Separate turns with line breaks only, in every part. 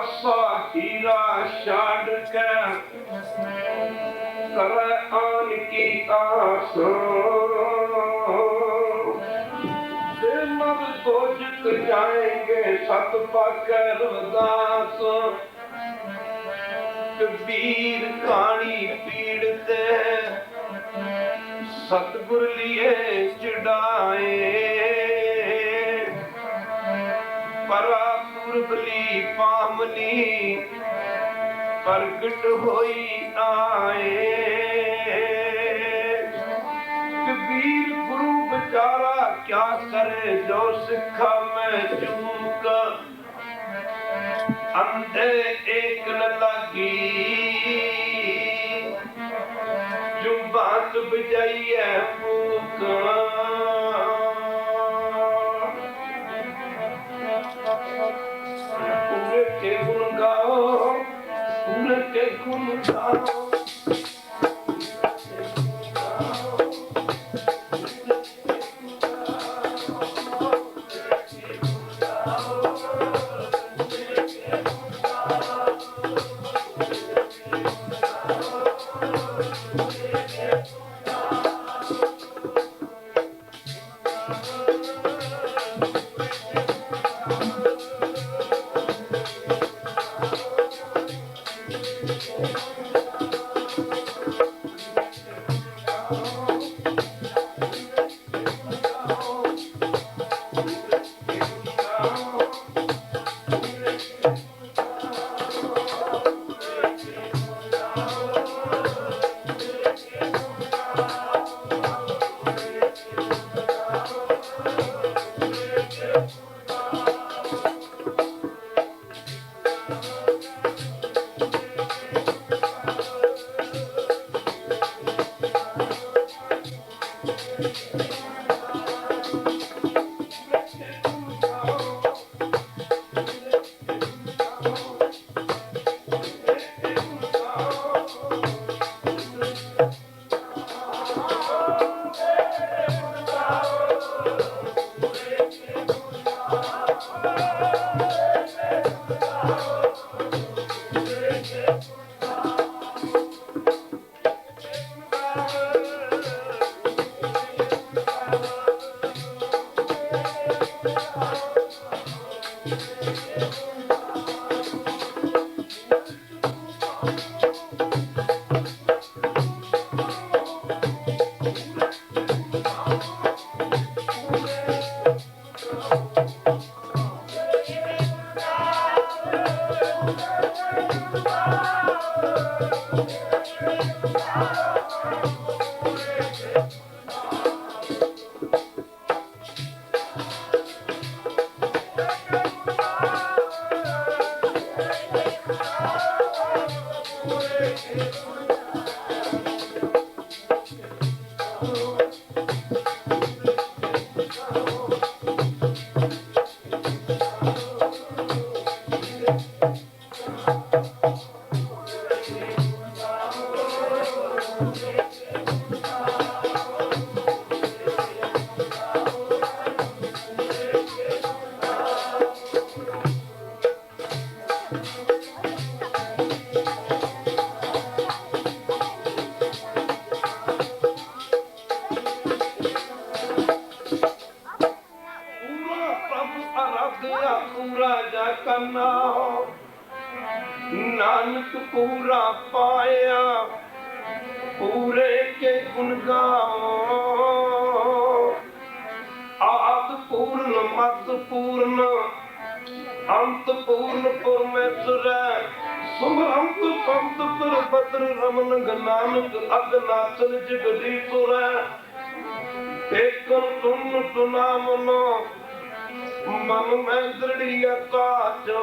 आसा हीरा छाड़ के कर आन की आस मर दोजक जाएंगे सत पाकर उदास कबीर कहानी पीड़ते सतगुर लिए चढ़ाए परा पुरबली पामनी प्रगट होई आए कबीर गुरु बेचारा क्या करे जो सिखा मैं चूक अंधे एक न लगी जो बात बजाई है फूक पूरे के गुण गाओ पूरे के गुण गाओ नानक पूरा पाया पूरे के गुण गाओ आद पूर्ण मत पूर्ण अंत पूर्ण परमेश्वर सुमरंत संत पर भद्र रमन नानक अगनाचल जगदीश्वर एक तुम सुना मनो मन में दृढ़ता जो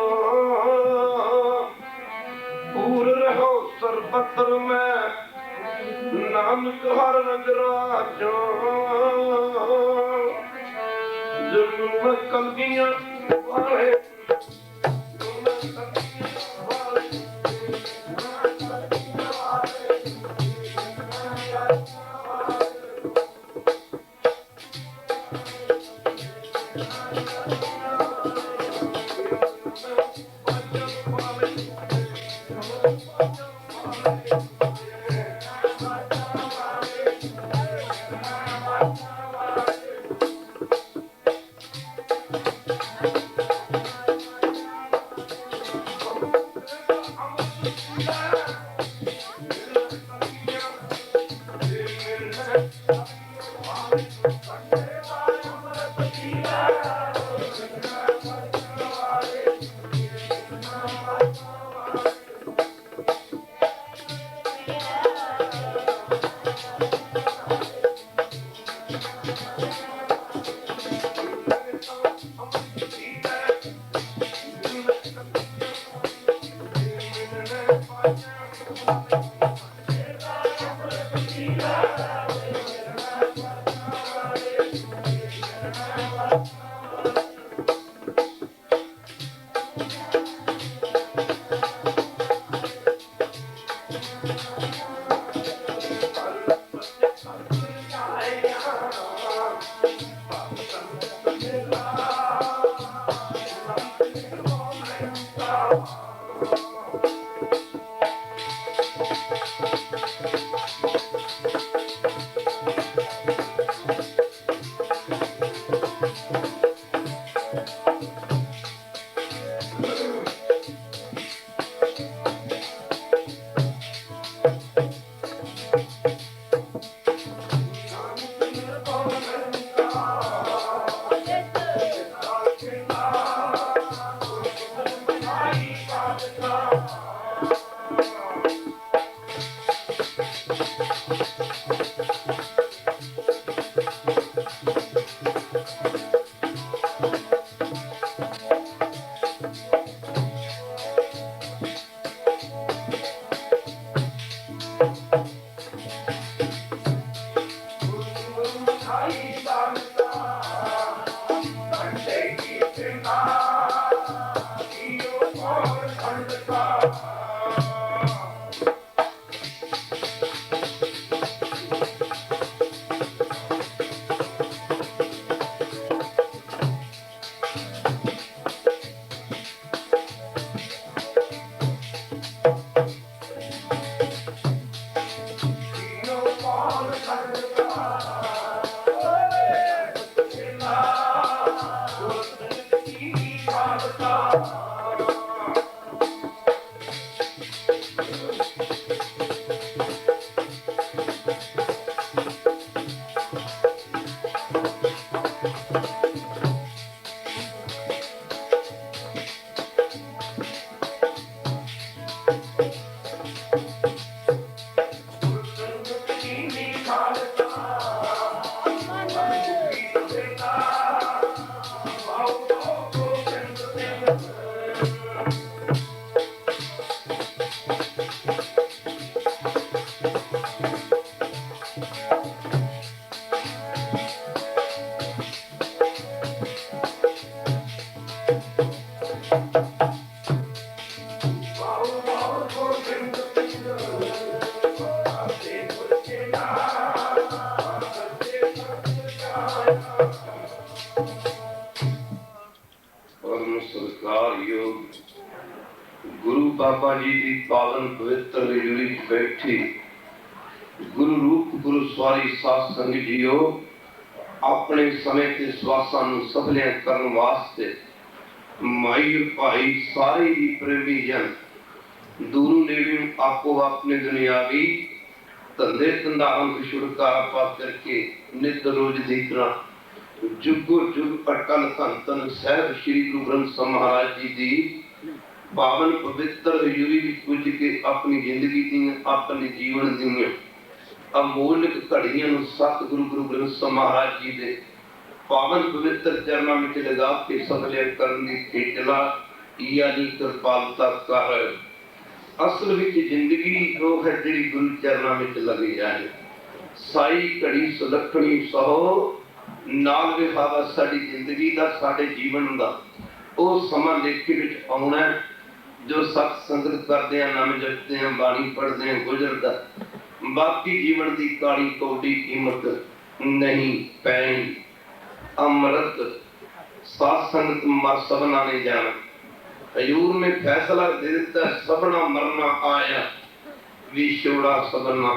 पूर रहो सर्वत्र में नानक हर नगराजो जुल्म कलगियां वाले बाबा जी की पावन पवित्र हजूरी बैठी गुरु रूप गुरु सवारी साध संगत जीओ अपने समय के श्वासां नूं सफलियां करन वास्ते माई भाई सारे ही प्रेमी जन दूरों नेड़ों आपो अपने दुनियावी धंधे धंधारों को छुटकारा पा करके नित रोज देखना जुगो जुग अटल धन धन साहिब श्री गुरु ग्रंथ साहिब महाराज जी की पावन पवित्र हजूरी पूज के अपनी जिंदगी दी अपने जीवन दी अमोलक घड़ियां सतगुरु गुरु ग्रंथ साहिब महाराज जी के पावन पवित्र चरणों में लगा के सफलिया करने की खेचला यानी कृपालता कर असल में जिंदगी वो है जी गुरु चरणों में लगी जाए साई घड़ी सुलखनी सहो नाल विहावा साडी जिंदगी का साडे जीवन का वो समा लेखे विच आउणा जो सत संगत करते हैं नाम जपते हैं बाणी पढ़ते हैं गुजरता बाकी जीवन की काली कौड़ी कीमत नहीं पैनी अमृत सात संगत मर सबना ने जाना हजूर ने फैसला दे दिता सबना मरना आया विछोड़ा सबना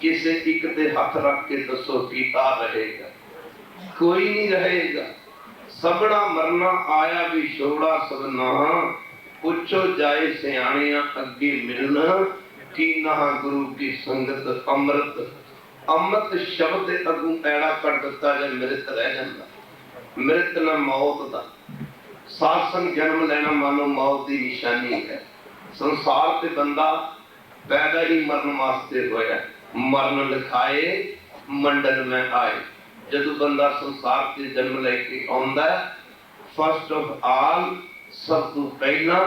किसी एक ते हथ रख के दसो कीता रहेगा? कोई नहीं रहेगा। सबना मरना आया भी छोड़ा सबना, पुछो जाए सियाणिया अगे मिलना, की नहा गुरु की संगत अमृत। अमृत शब्द अगू ऐड़ा कर दिता जाए मृत रह जाता। मृत न मौत दा सासंग जन्म लेना मानो मौत की निशानी है। संसार से बंदा पैदा ही मरण वास्ते होया, मरण लिखाए मंडल में आए। जदों बंदा संसार से जन्म लेके आउंदा, फर्स्ट ऑफ ऑल सब तो पहला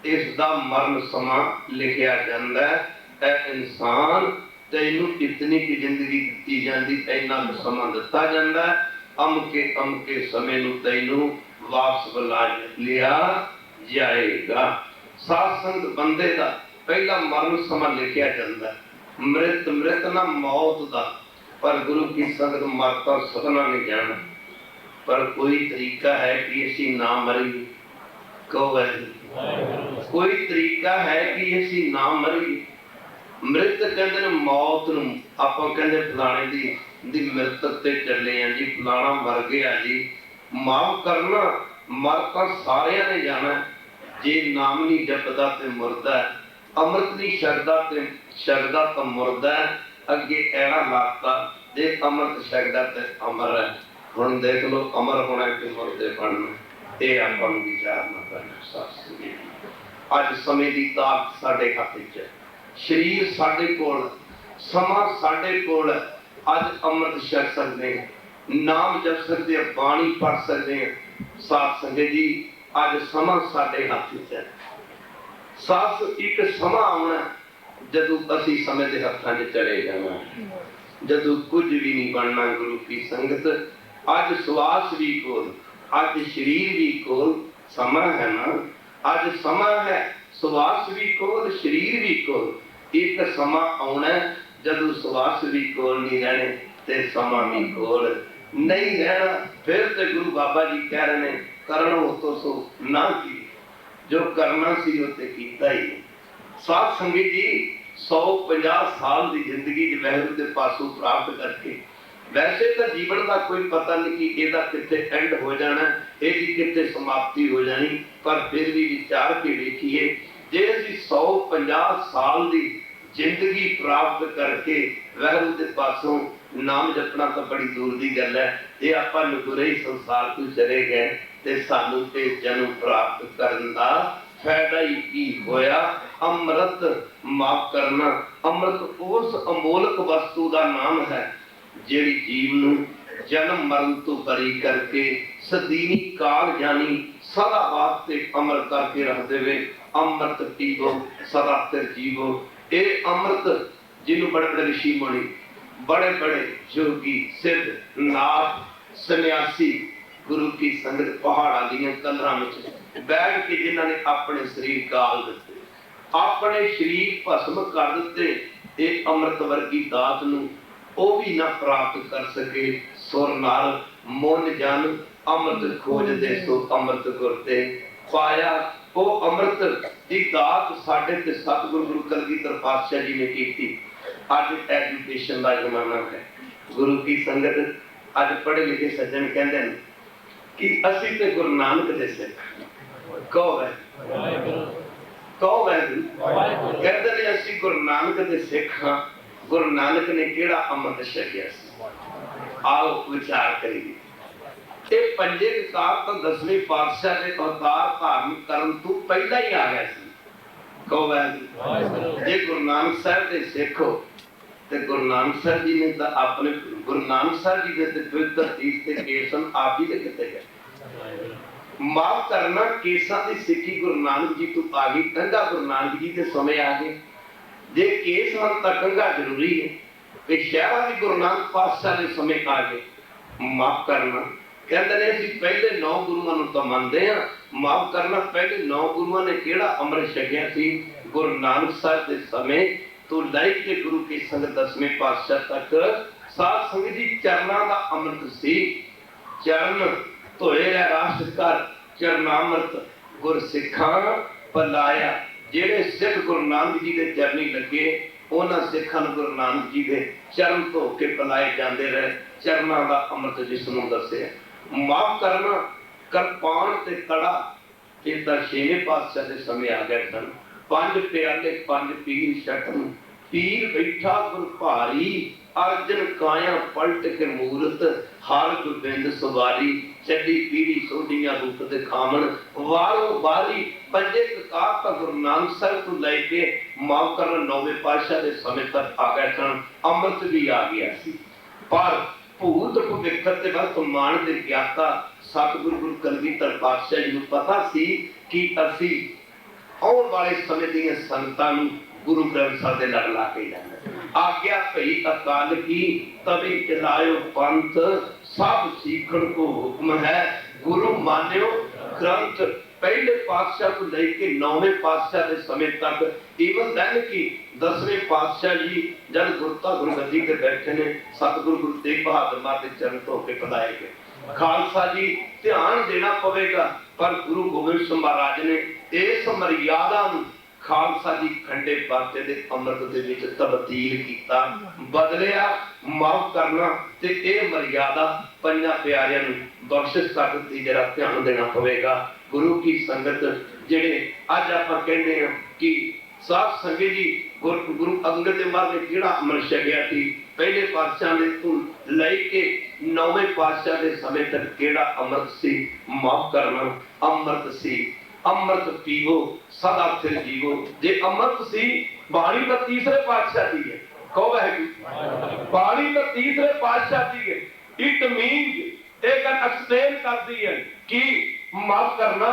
इसका मरण समा लिखिया जाता है। ऐ इंसान तैनू इतनी की जिंदगी दी जाती, इन्ना समा दिता जाता है, अमके समय नू तैनू वापस बुला लिया जाएगा। सासंग बंदे का पहला मरण समा लिखिया जाता है। मृत मृत ना मौत दा, पर गुरु की संगत मरता सदना नहीं जाना। पर कोई तरीका है कि असी ना मरीए? कहो है कोई तरीका है कि असी ना मरीए? मृत कहते मौत नूं आपां कहंदे फलाणे दी मृतक ते चले हैं जी, फलाना मर गया जी। माफ करना, मर तां सारियां ने जाना, जे नाम नहीं जपदा ते मुर्दा है, अमृत नहीं छकदा तो मुर्दा है। अगे ऐड़ा लाता जे अमृत छकदा ते अमर है। हुण देख लो अमर होना कि मुर्दे बनना, ये आपां नूं विचारना पैना। अज समय की ताकत साडे हथ च है, शरीर साडे कोल, समा साडे कोल है। अज अमृत छक सकते हैं, नाम जप सकते हैं, बाणी पढ़ सकते हैं। साथ संगत जी अज समा साडे हथ च है। साथ एक समा आना जदों असी समय के हथां च चले जाना, जदों कुछ भी नहीं बनना। गुरु की संगत अज श्वास भी कोल, अज शरीर भी कोल, समा है ना। अज समा है, श्वास भी कोल, शरीर भी कोल। एक समा आना जदों श्वास भी कोल नहीं रहने ते समा भी कोल नहीं रहना। फिर तो गुरु बाबा जी कह रहे हैं करण हो तो सो ना की, जो करना सी उते कीता ही। साथ संगत जी 150 साल की जिंदगी वाहिगुरू के पासों प्राप्त करके, वैसे तो जीवन का कोई पता नहीं कि ਇਹਦਾ कितने एंड हो जाना, ਇਹਦੀ कितने समाप्ति हो जानी। पर फिर भी विचार के देखिए, जे असीं 150 साल की जिंदगी प्राप्त करके वाहिगुरू के पासों नाम जपना तो बड़ी दूर की गल है। जे आपां नगुरे ही संसार तो चले गए ते सानू ते जन्म प्राप्त करन दा फायदा ही की होया? अमृत माफ करना, अमृत उस अमोलक वस्तु का नाम है जिहड़ी जीव नू जन्म मरण तो बरी करके सदीनी काल जानी सदा वास्ते अमर करके रख देवे। अमृत पीवो सदा तिर जीवो। ये अमृत जिन्हों बड़े बड़े ऋषि मुनि, बड़े बड़े योगी, सिद्ध, नाथ, सन्यासी गुरु की संगत पहाड़ा दी कलरां विच बैठ के जिन्होंने अपने शरीर काल दिते, अपने शरीर भस्म कर दिते, ये अमृत वर्गी दात नूं ओ भी ना प्राप्त कर सके। सुर नाल मन जन अमृत खोज दे सो अमृत गुरते पाया। वो अमृत की दात साडे ते सतगुरु गुरु कलगीधर पातशाह जी ने की। अज एजुकेशन का जमाना है। गुरु की संगत अज पढ़े लिखे सज्जन कहते हैं कि असी ते गुरु नानक दे सिख। कहो है कहो वाहिगुरू कहते ने असी गुरु नानक दे सिख हाँ। गुरु नानक ने केड़ा अमृत छकिया? आओ विचार करिए। ये पंजे विकार तो 10वें पातशाह के अवतार धारण करन तो पहला ही आ गया सी। कहो वाहिगुरू जे गुरु नानक साहब दे सिख हो ते गुरु नानक साहब जी ने तो अपने गुरु नानक साहब जी के पवित्र तीर्थ ते केसन आप ही दे किते गए। माफ करना केसां दी सिੱਖੀ गुरु नानक जी तो आ गई, कंघा गुरु नानक जी के समय आ गए। जे केस हम तक कंघा जरूरी है कि शहरा भी गुरु नानक पातशाह के समय आ गए। माफ करना कहते ने असीं पहले 9 गुरुआं नूं तां मनदे हां, माफ करना पहले 9 गुरुआं ने केड़ा अमृत छकिया सी? गुरु नानक साहब के समय तो लैके गुरु की संगत 10वें पातशाह तक साध संगत जी चरणा का अमृत सी। चरण धोए राष्ट्र कर चरनामृत गुर सिखां पलाया। जेड़े सिख गुरु नानक जी के चरनी लगे उन्होंने सिखा गुरु नानक जी के चरण धो के पिलाए जाते रहे। चरणों का अमृत जिसनों दसे माफ करना कृपान ते कड़ा इदा छेवें पातशाह के समय आ गए सन। पंज प्याले पंज पीर छटन पीर बैठा गुर भारी अर्जन काया पलट के मूरत हर गोबिंद सवारी चली पीढ़ी सोडियां रूप दिखावन वारों वारी पंजे ककार का गुरु नानक साहब को लेके माफ करना नौवें पातशाह के समय तक आ गए सन। अमृत भी आ गया सी पर भूत भविष्य के वर्तमान के ज्ञाता सतगुरु गुरु कलगीधर पातशाह जी को पता सी कि असी आने वाले समय दी संगतां नूं गुरु ग्रंथ साहिब दे लड़ ला के जाना। आज्ञा भई अकाल की तभी चलायो पंथ सब सीखण को हुक्म है गुरु मान्यो ग्रंथ। पहले पातशाह को लेके नौवें पातशाह के समय तक इवन दैन की 10वें पातशाह जी जब गुरता गुरगद्दी ते बैठे ने सतगुरु गुरु तेग बहादुर महाराज के चरण धो के पधारे गए। खालसा जी ध्यान देना पवेगा पर गुरु गोबिंद सिंह महाराज ने इस मर्यादा नूं खालसा जी खंडे बाटे दे अमृत दे विच तब्दील कीता बदलिया माफ करना ते ए मर्यादा पंजा प्यारियां नूं बख्शिश कर दित्ती। जरा ध्यान देना पवेगा गुरु की संगत जेड़े अज आपां कहंदे हां कि साथ संगत जी गुरु अंगद देव महाराज ने किहड़ा अमृत छकिया सी पहले पातशाह ने तू लेके नौवें पातशाह के समय तक किहड़ा अमृत सी माफ करना अमृत सी। अमृत पीवो सदा स्थिर जीवो जे अमृत सी बाणी तो तीसरे पातशाह दी है कहो है बाणी तो तीसरे पातशाह दी है। इट मीन्स एक एक्सप्लेन करती है कि माफ करना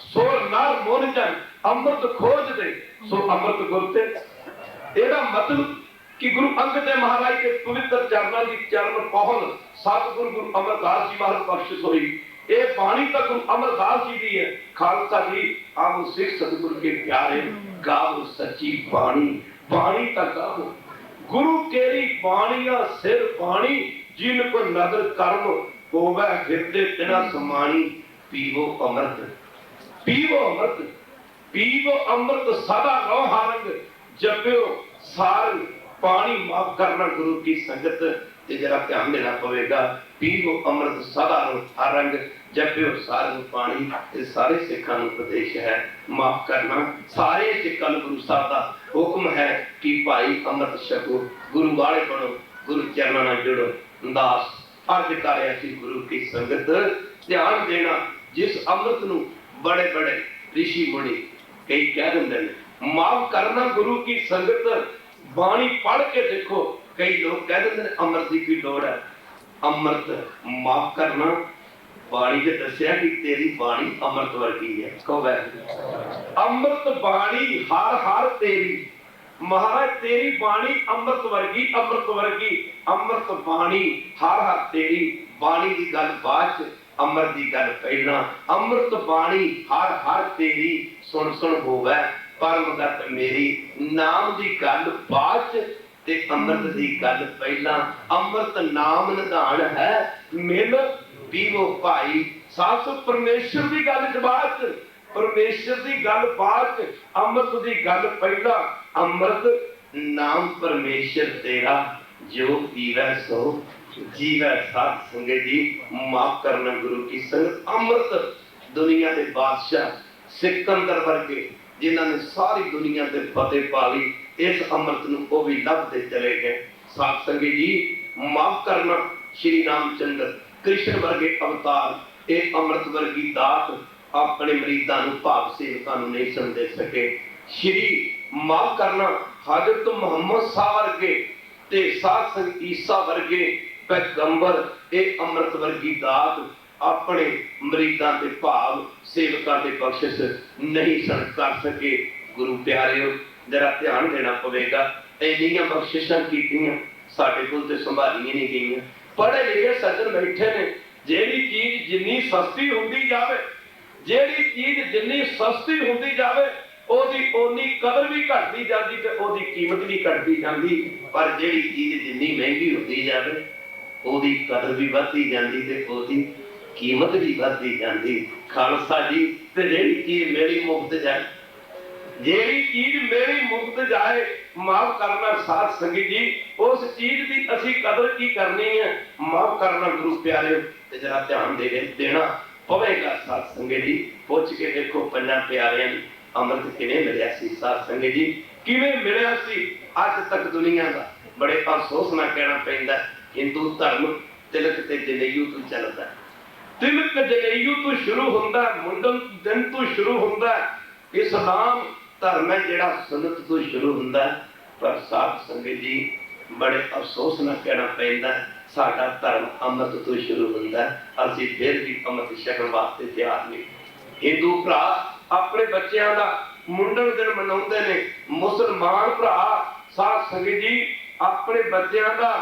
सो नर मोर जन अमृत खोज दे सो अमृत गुरते। एदा मतलब कि गुरु अंगद देव महाराज के पवित्र चरणों की चरण पहल सतगुरु गुरु अमरदास जी महाराज बख्शिश हुई। ये बाणी तक गुरु अमरदास जी दी है। खालसा जी आओ सिख सतगुरु के प्यारे गाओ सच्ची बाणी बाणी तक गाओ गुरु केरी बाणिया सिर बाणी जिन को नदर कर्म होवे हृदय तिना समानी पीवो अमृत पीवो अमृत पीवो अमृत सदा रो हारंग जपियो सार पानी माफ करना गुरु की संगत ते जरा ध्यान देना पवेगा। पीवो अमृत सदा रो हारंग जपियो सार पानी ये सारे सिखां नूं उपदेश है। माफ करना सारे सिखां नूं गुरु साहब दा हुक्म है कि भाई अमृत छको गुरु वाले बनो गुरु चरणों नाल जुड़ो। दास अर्ज कर गुरु की संगत ध्यान देना जिस अमृत नूं बड़े बड़े ऋषि मुनि कई कह देंगे माफ करना गुरु की संगत बाणी पढ़ के देखो कई लोग कह देंगे अमृत की लोड़ है। अमृत माफ करना बाणी ने दसिया कि तेरी बाणी अमृत वर्गी है कहो अमृत बाणी हर हर तेरी महाराज तेरी बाणी अमृत वर्गी अमृत बाणी हर हर तेरी बाणी की गल बाद अमृत की गल पहला अमृत बाणी हर हर तेरी सुन सुन होवे परमगत मेरी नाम की गल बाद ते अमृत की गल पहला। अमृत नाम निधान है मिल पीवो भाई सास परमेश्वर की गल जबात परमेश्वर की गल बाद अमृत की गल पहला। अमृत नाम परमेश्वर तेरा जो पीवै सो जीवै साथ संगत जी माफ करना गुरु की संगत। अमृत दुनिया के बादशाह सिकंदर वर्गे जिन्होंने सारी दुनिया से फतेह पा ली इस अमृत नूं वो भी लभते चले गए। साथ संगत जी माफ करना श्री रामचंद्र कृष्ण वर्गे अवतार ये अमृत वर्गी दात अपने मरीदां नूं भाव सेवकां नूं नहीं समझ सके। श्री माफ करना हजरत मुहम्मद साह वर्गे ते साथ संगत ईसा वर्गे पैगंबर ये अमृत वर्गी दात अपने मरीदां दे भाव सेवकां दे बख्शिश नहीं कर सके। गुरु प्यारिओ जरा ध्यान देना पवेगा इन्नियां बख्शिशां कीतियां साडे कोल ते संभालीआं नहीं गईयां। पढ़े लिखे सज्जन बैठे ने जेड़ी चीज जिन्नी सस्ती हुंदी जावे जेड़ी चीज जिन्नी सस्ती हुंदी जावे ओदी ओनी कदर भी घटदी जांदी ते ओदी कीमत भी घटदी जांदी पर जेड़ी चीज जिन्नी महंगी हुंदी जावे ओदी कदर भी वधदी जांदी ते ओदी कीमत भी वधदी जांदी। खालसा जी ते जेड़ी चीज मेरी मुफ्त जाए ਜਿਹੜੀ चीज मेरी मुफ्त जाए माफ करना साध संगत जी, उस चीज की असी कदर की करनी है, माफ करना गुरु प्यारे ते जरा ध्यान देना पवेगा। साध संगत जी पुछ के देखो पंजा प्यारियां अमृत किवें मिलिया सी, साध संगत जी किवें मिलिया सी। अज तक दुनिया का बड़े अफसोस ना कहना पैंदा, हिंदू धर्म तिलक ते जनेऊ तो चलदा, तिलक जनेऊ तो शुरू हुंदा, मुंडन दिन तो शुरू हुंदा। इस्लाम धर्म है जिहड़ा सुन्नत तो शुरू हुंदा, पर साध संगत जी बड़े अफसोस ना कहना पैंदा साडा धर्म अमृत तो शुरू हुंदा, असीं फिर भी अमृत छकण वास्ते तैयार नहीं। हिंदू भरा अपने बच्चों का मुंडन दिन मनाउंदे ने, मुसलमान भरा साध संगत जी अपने बच्चों का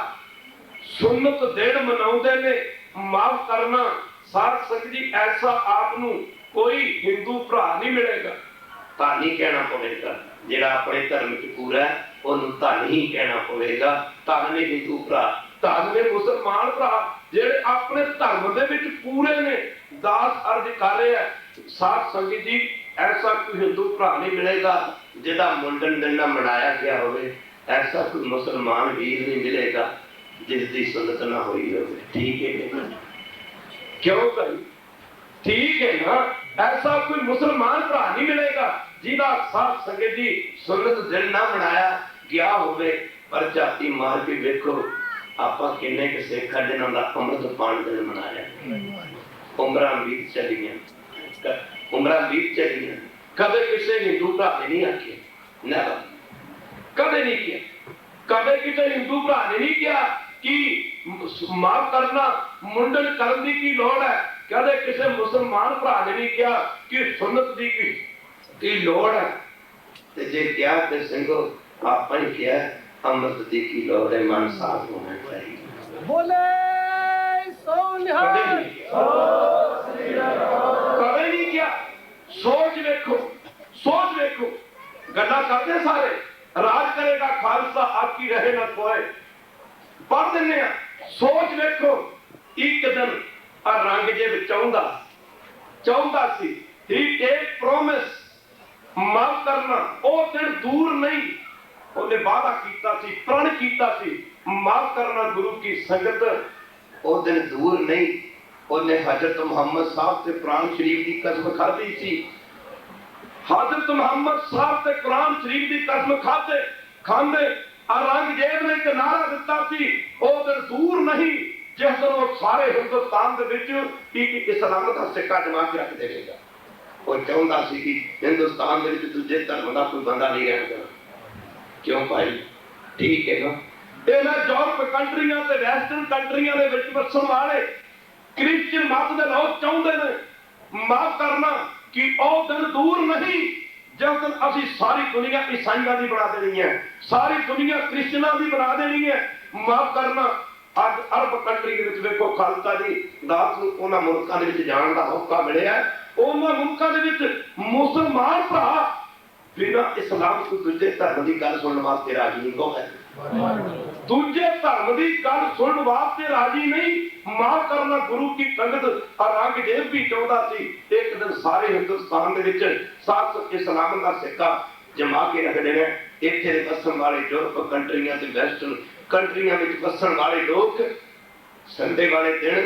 सुन्नत दिन मनाउंदे ने। माफ करना साध संगत जी ऐसा आपनू कोई हिंदू भरा नहीं मिलेगा, धन ही कहना पवेगा। जिहड़ा अपने धर्म च पूरा है उन्होंने धन ही कहना पवेगा। धन ने हिंदू भरा, धन ने मुसलमान भरा जिहड़े अपने धर्म दे विच पूरे ने, दास अर्ज कर रहे हैं। साध संगत जी ऐसा कोई हिंदू भरा नहीं मिलेगा जिहदा मुंडन दिन ना मनाया गया होवे, ऐसा कोई मुसलमान वीर नहीं मिलेगा जिसकी सुन्नत ना हुई होवे। ठीक है क्यों भाई? ठीक है ना, ऐसा कोई मुसलमान भरा नहीं मिलेगा जिहदा साध संगत जी सुन्नत दिन ना मनाया गया होवे। पर जाति मार के देखो आपां किन्ने के सिख जिन्हां दा अमृत पान दिन मनाया, उमरां बीत चलियां, उमरां बीत चलियां। कदे किसी हिंदू भरा ने नहीं आखे ना, कदे नहीं किया, कदे किसी हिंदू भरा ने नहीं किया कि माफ करना मुंडन करने की लोड़ है। कदे किसी मुसलमान भरा ने नहीं किया कि सुन्नत की लोड़ है। ते जे क्या ते सिंघो आपा ही किया अमृत दी की लोड़ है, मन साफ होना चाहिए। बोले कदे नहीं किया। सोच देखो, सोच देखो, गल्ला करते सारे राज करेगा खालसा आपकी रहे ना कोई, पढ़ दिने। सोच देखो एक दिन औरंगजेब चाहुंदा सी ही टेक प्रॉमिस, माफ करना ओ दिन दूर नहीं, उन्हें वादा कीता सी, प्रण कीता सी, माफ करना गुरु की संगत ओ दिन दूर नहीं। उन्हें हजरत मुहम्मद साहब से कुरान शरीफ की कसम खाधी सी, हजरत मुहम्मद साहब से कुरान शरीफ की कसम खाते औरंगजेब ने एक नारा दिता सी, ओ दिन दूर नहीं जिस दिन वो सारे हिंदुस्तान दे विच एक इस्लाम का सिक्का जमा के रख देगा। वो चाहता सी कि हिंदुस्तान दे विच दूजे धर्म का कोई बंदा नहीं रहेगा। क्यों भाई? ठीक है ना, इन्हां यूरोप कंट्रियां ते वैस्टर्न कंट्रियां दे विच वसण वाले क्रिश्चियन मत दे लोग चाहुंदे ने माफ करना कि ओ दिन दूर नहीं जिस दिन असी सारी दुनिया ईसाइयां दी बना देनी है, सारी दुनिया क्रिश्चियनां दी बना देनी है। माफ करना अज अरब कंट्री दे विच देखो खालसा जी दास नूं उन्हां मुल्कां दे विच जाण दा मौका मिलिया, उन्हां मुल्कां दे विच मुसलमान भरा बिना इस्लाम को दूजे धर्म की गल सुनने वास्ते राजी नहीं। कौन है दूजे धर्म की गल सुनने वास्ते राजी नहीं। माफ करना गुरु की संगत औरंगजेब भी चाहता सी एक दिन सारे हिंदुस्तान दे विच साथ इस्लाम का सिक्का जमा के रख देना। इत्थे वसन वाले यूरोप कंट्रियां ते वैस्टर्न कंट्रियां विच वसन वाले लोग संडे वाले दिन,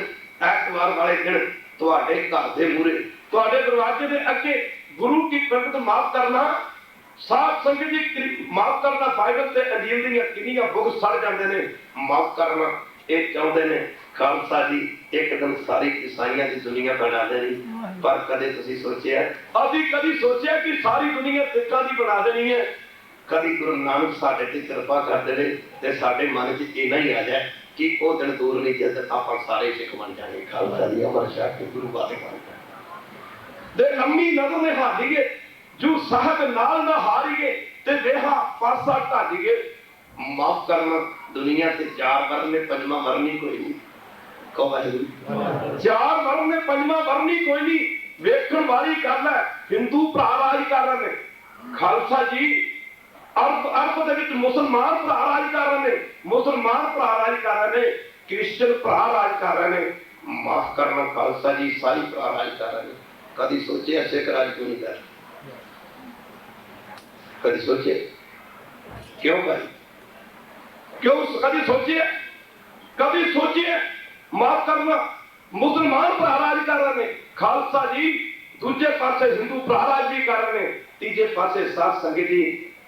ऐतवार वाले दिन तुहाडे घर दे मूहरे, तुहाडे दरवाजे दे अगे गुरु की संगत माफ करना साध संगत जी माफ करना बाइबल ते अंजील दी किन्नियां बुक सड़ जांदे ने। माफ करना ये चाहते ने खालसा जी एक दिन सारी ईसाइयां दी दुनिया बना देनी, पर कदे तुसीं सोचिया, असीं कदी सोचिया कि सारी दुनिया सिक्खां दी बना देनी है? कदी गुरु नानक साडे ते कृपा कर दे ते साडे मन च इन्ना ही आ जाए कि वो दिन दूर नहीं जद आपां सारे सिख बन जाएंगे, खालसा जी अमर शाह के गुरु वाले बन जाएंगे। दे लम्मी नज़र में हारीए जो साहब नाल ना हारीए ते वेहा पासा ढालीए। माफ करना दुनिया से चार वर्ण में पंजवा वर्ण ही कोई नहीं। चार वर्ण में पंजवा वर्ण ही कोई नहीं। वेखण वाली गल है हिंदू भरा राज कर रहे हैं। खालसा जी अरब दे विच मुसलमान भरा राज कर रहे हैं, मुसलमान भरा राज कर रहे हैं, क्रिश्चियन भरा राज कर रहे हैं। माफ करना खालसा जी सारी भरा राज कर रहे हैं। कदी सोचे सिख राज क्यों नहीं कर? कभी सोचे क्यों भाई, क्यों कभी सोचिए, कभी सोचिए। माफ करना मुसलमान भरा राज कर रहे हैं, खालसा जी दूजे पासे हिंदू भरा राज भी कर रहे हैं, तीजे पासे साध संगत जी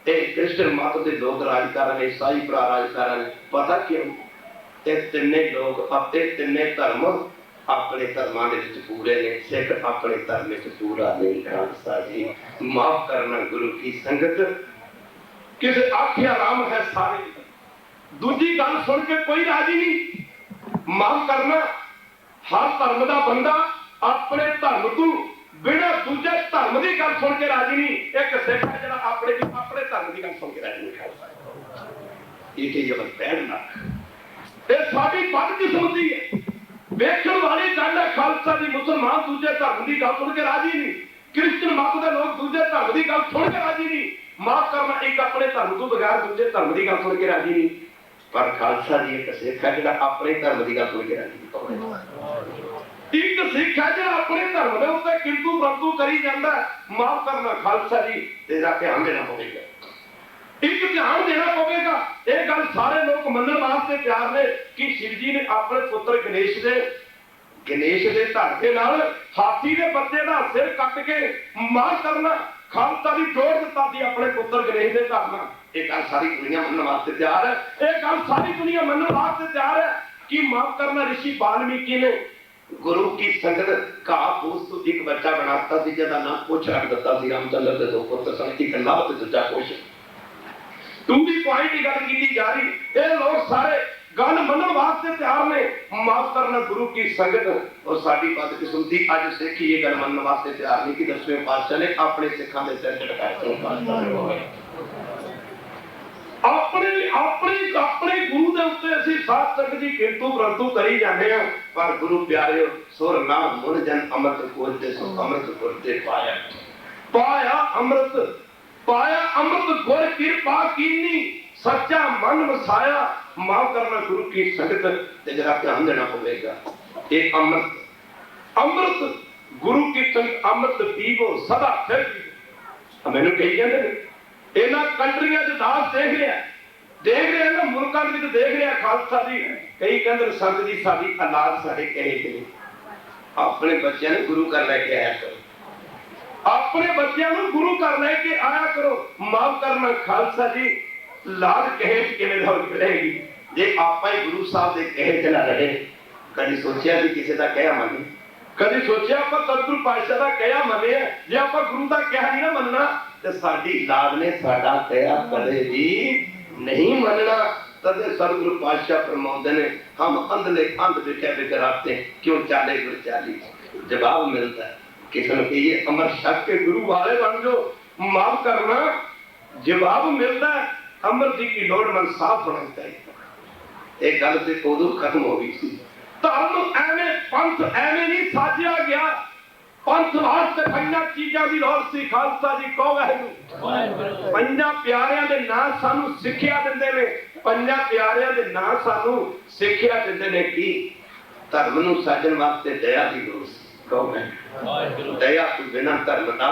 क्रिश्चियन मत के लोग राज कर रहे हैं, ईसाई भरा राज कर रहे हैं। पता क्यों? ये तिन्ने लोग अपने तिन्ने धर्म अपने धर्मां दे विच पूरे ने, सिख अपने धर्म विच पूरा नहीं। खालसा जी माफ करना गुरु की संगत, किसे आख्या राम है सारे, दूजी गल सुन के कोई राजी नहीं। माफ करना हर धर्म का बंदा अपने धर्म को बिना दूजे धर्म की गल सुन के राजी नहीं। एक सिख है जो अपने धर्म की गल सुन के राजी नहीं। ये जबल पहनना साड़ी बदकिस्मती है, वेखण वाली गल है। खालसा जी मुसलमान दूजे धर्म की गल सुन के राजी नहीं, क्रिश्चियन मत के लोग दूजे धर्म की गल सुन के राजी नहीं। माफ करना एक अपने धर्म को बगैर दूजे धर्म की गल सुन के राजी नहीं। पर खालसा जी एक सिख है जो अपने धर्म की गल सुन के राजी नहीं। एक सिख है जो अपने धर्म के उत्ते किंतु परंतु करी जाता है। माफ करना खालसा जी तेरा ध्यान देना पड़ेगा, एक ध्यान देना पड़ेगा। एक गल सारे लोग मनने वास्ते तैयार ने कि शिव जी ने अपने पुत्र गणेश के धड़ के नाल हाथी के बच्चे का सिर कट के मार करना खालसा जी जोड़ दिता सी अपने पुत्र गणेश के धड़ नाल। एक गल सारी दुनिया मनने वास्ते तैयार है, एक गल सारी दुनिया मनने वास्ते तैयार है कि माफ करना ऋषि वाल्मीकि ने गुरु की संगत का पुस्त एक बच्चा बनाता सी जिसका नाम कुछ रख दिता सी। रामचंद्र के दो पुत्र सन, एक लाभ ते दूजा कुछ। टू दी पॉइंट की गल की जा रही, ये लोग सारे गल मनन वास्ते तैयार ने। माफ करना गुरु की संगत और साडी बदकिस्मती अज सिख ये गल मनन वास्ते तैयार नहीं कि 10वें पातशाह ने अपने सिखां दे सिर चढ़ाया। अपने गुरु के उत्ते असीं साध संगत जी किंतु परंतु करी जाते हैं। पर गुरु प्यारे सुर नाम मुन जन अमृत कोते सो अमृत कोते पाया अमृत गुर कृपा कीनी सच्चा मन वसाया। माफ करना गुरु की संगत ते जरा ध्यान देना पड़ेगा। एक अमृत गुरु की संगत अमृत पीवो सदा फिर। मैंने कही जाते इन्हां कंट्रियां च दास देख रहे ना, मुल्कां दे विच देख रहे खालसा जी। कई कहंदे संत जी साडी औलाद साडे कहे कि अपने बच्चों ने गुरु कर लेके आया करो, अपने बच्चों को गुरु कर लेके आया करो। माफ करना खालसा जी लाल कहे किवें रहेगी जे आपा ही गुरु साहब के कहे च ना रहे। कभी सोचा भी किसी का कहा मने, कभी सोचा आप सतगुरु पातशाह का कहा मने, जे आप गुरु का कहा नहीं ना मनना तो साडी लाल ने साडा कहा कदे भी नहीं मनना। तद सतगुरु पातशाह फरमाते ने हम अंधले अंध विखे बिखराते क्यों चाले गुर चाली। जवाब मिलता है किसी ने कहिए अमर शक के गुरु वाले बन जो। माफ करना जवाब मिलता है अमर जी की लोड़ मन साफ होना चाहिए। एक गल से उदू खत्म हो गई सी। धर्म एवं पंथ एवं नहीं साजिया गया, पंथ वास्ते पंजा चीज़ों की लोड़ सी। खालसा जी कहो वाहिगुरू पंजा प्यारियां दे नाम सानू सिक्ख्या दिंदे ने, पंजा प्यारियां दे नाम सानू सिक्ख्या दिंदे ने कि धर्म नूं साजण वास्ते दया की लोड़ सी। कहो वाहिगुरू दया तो बिना धर्म का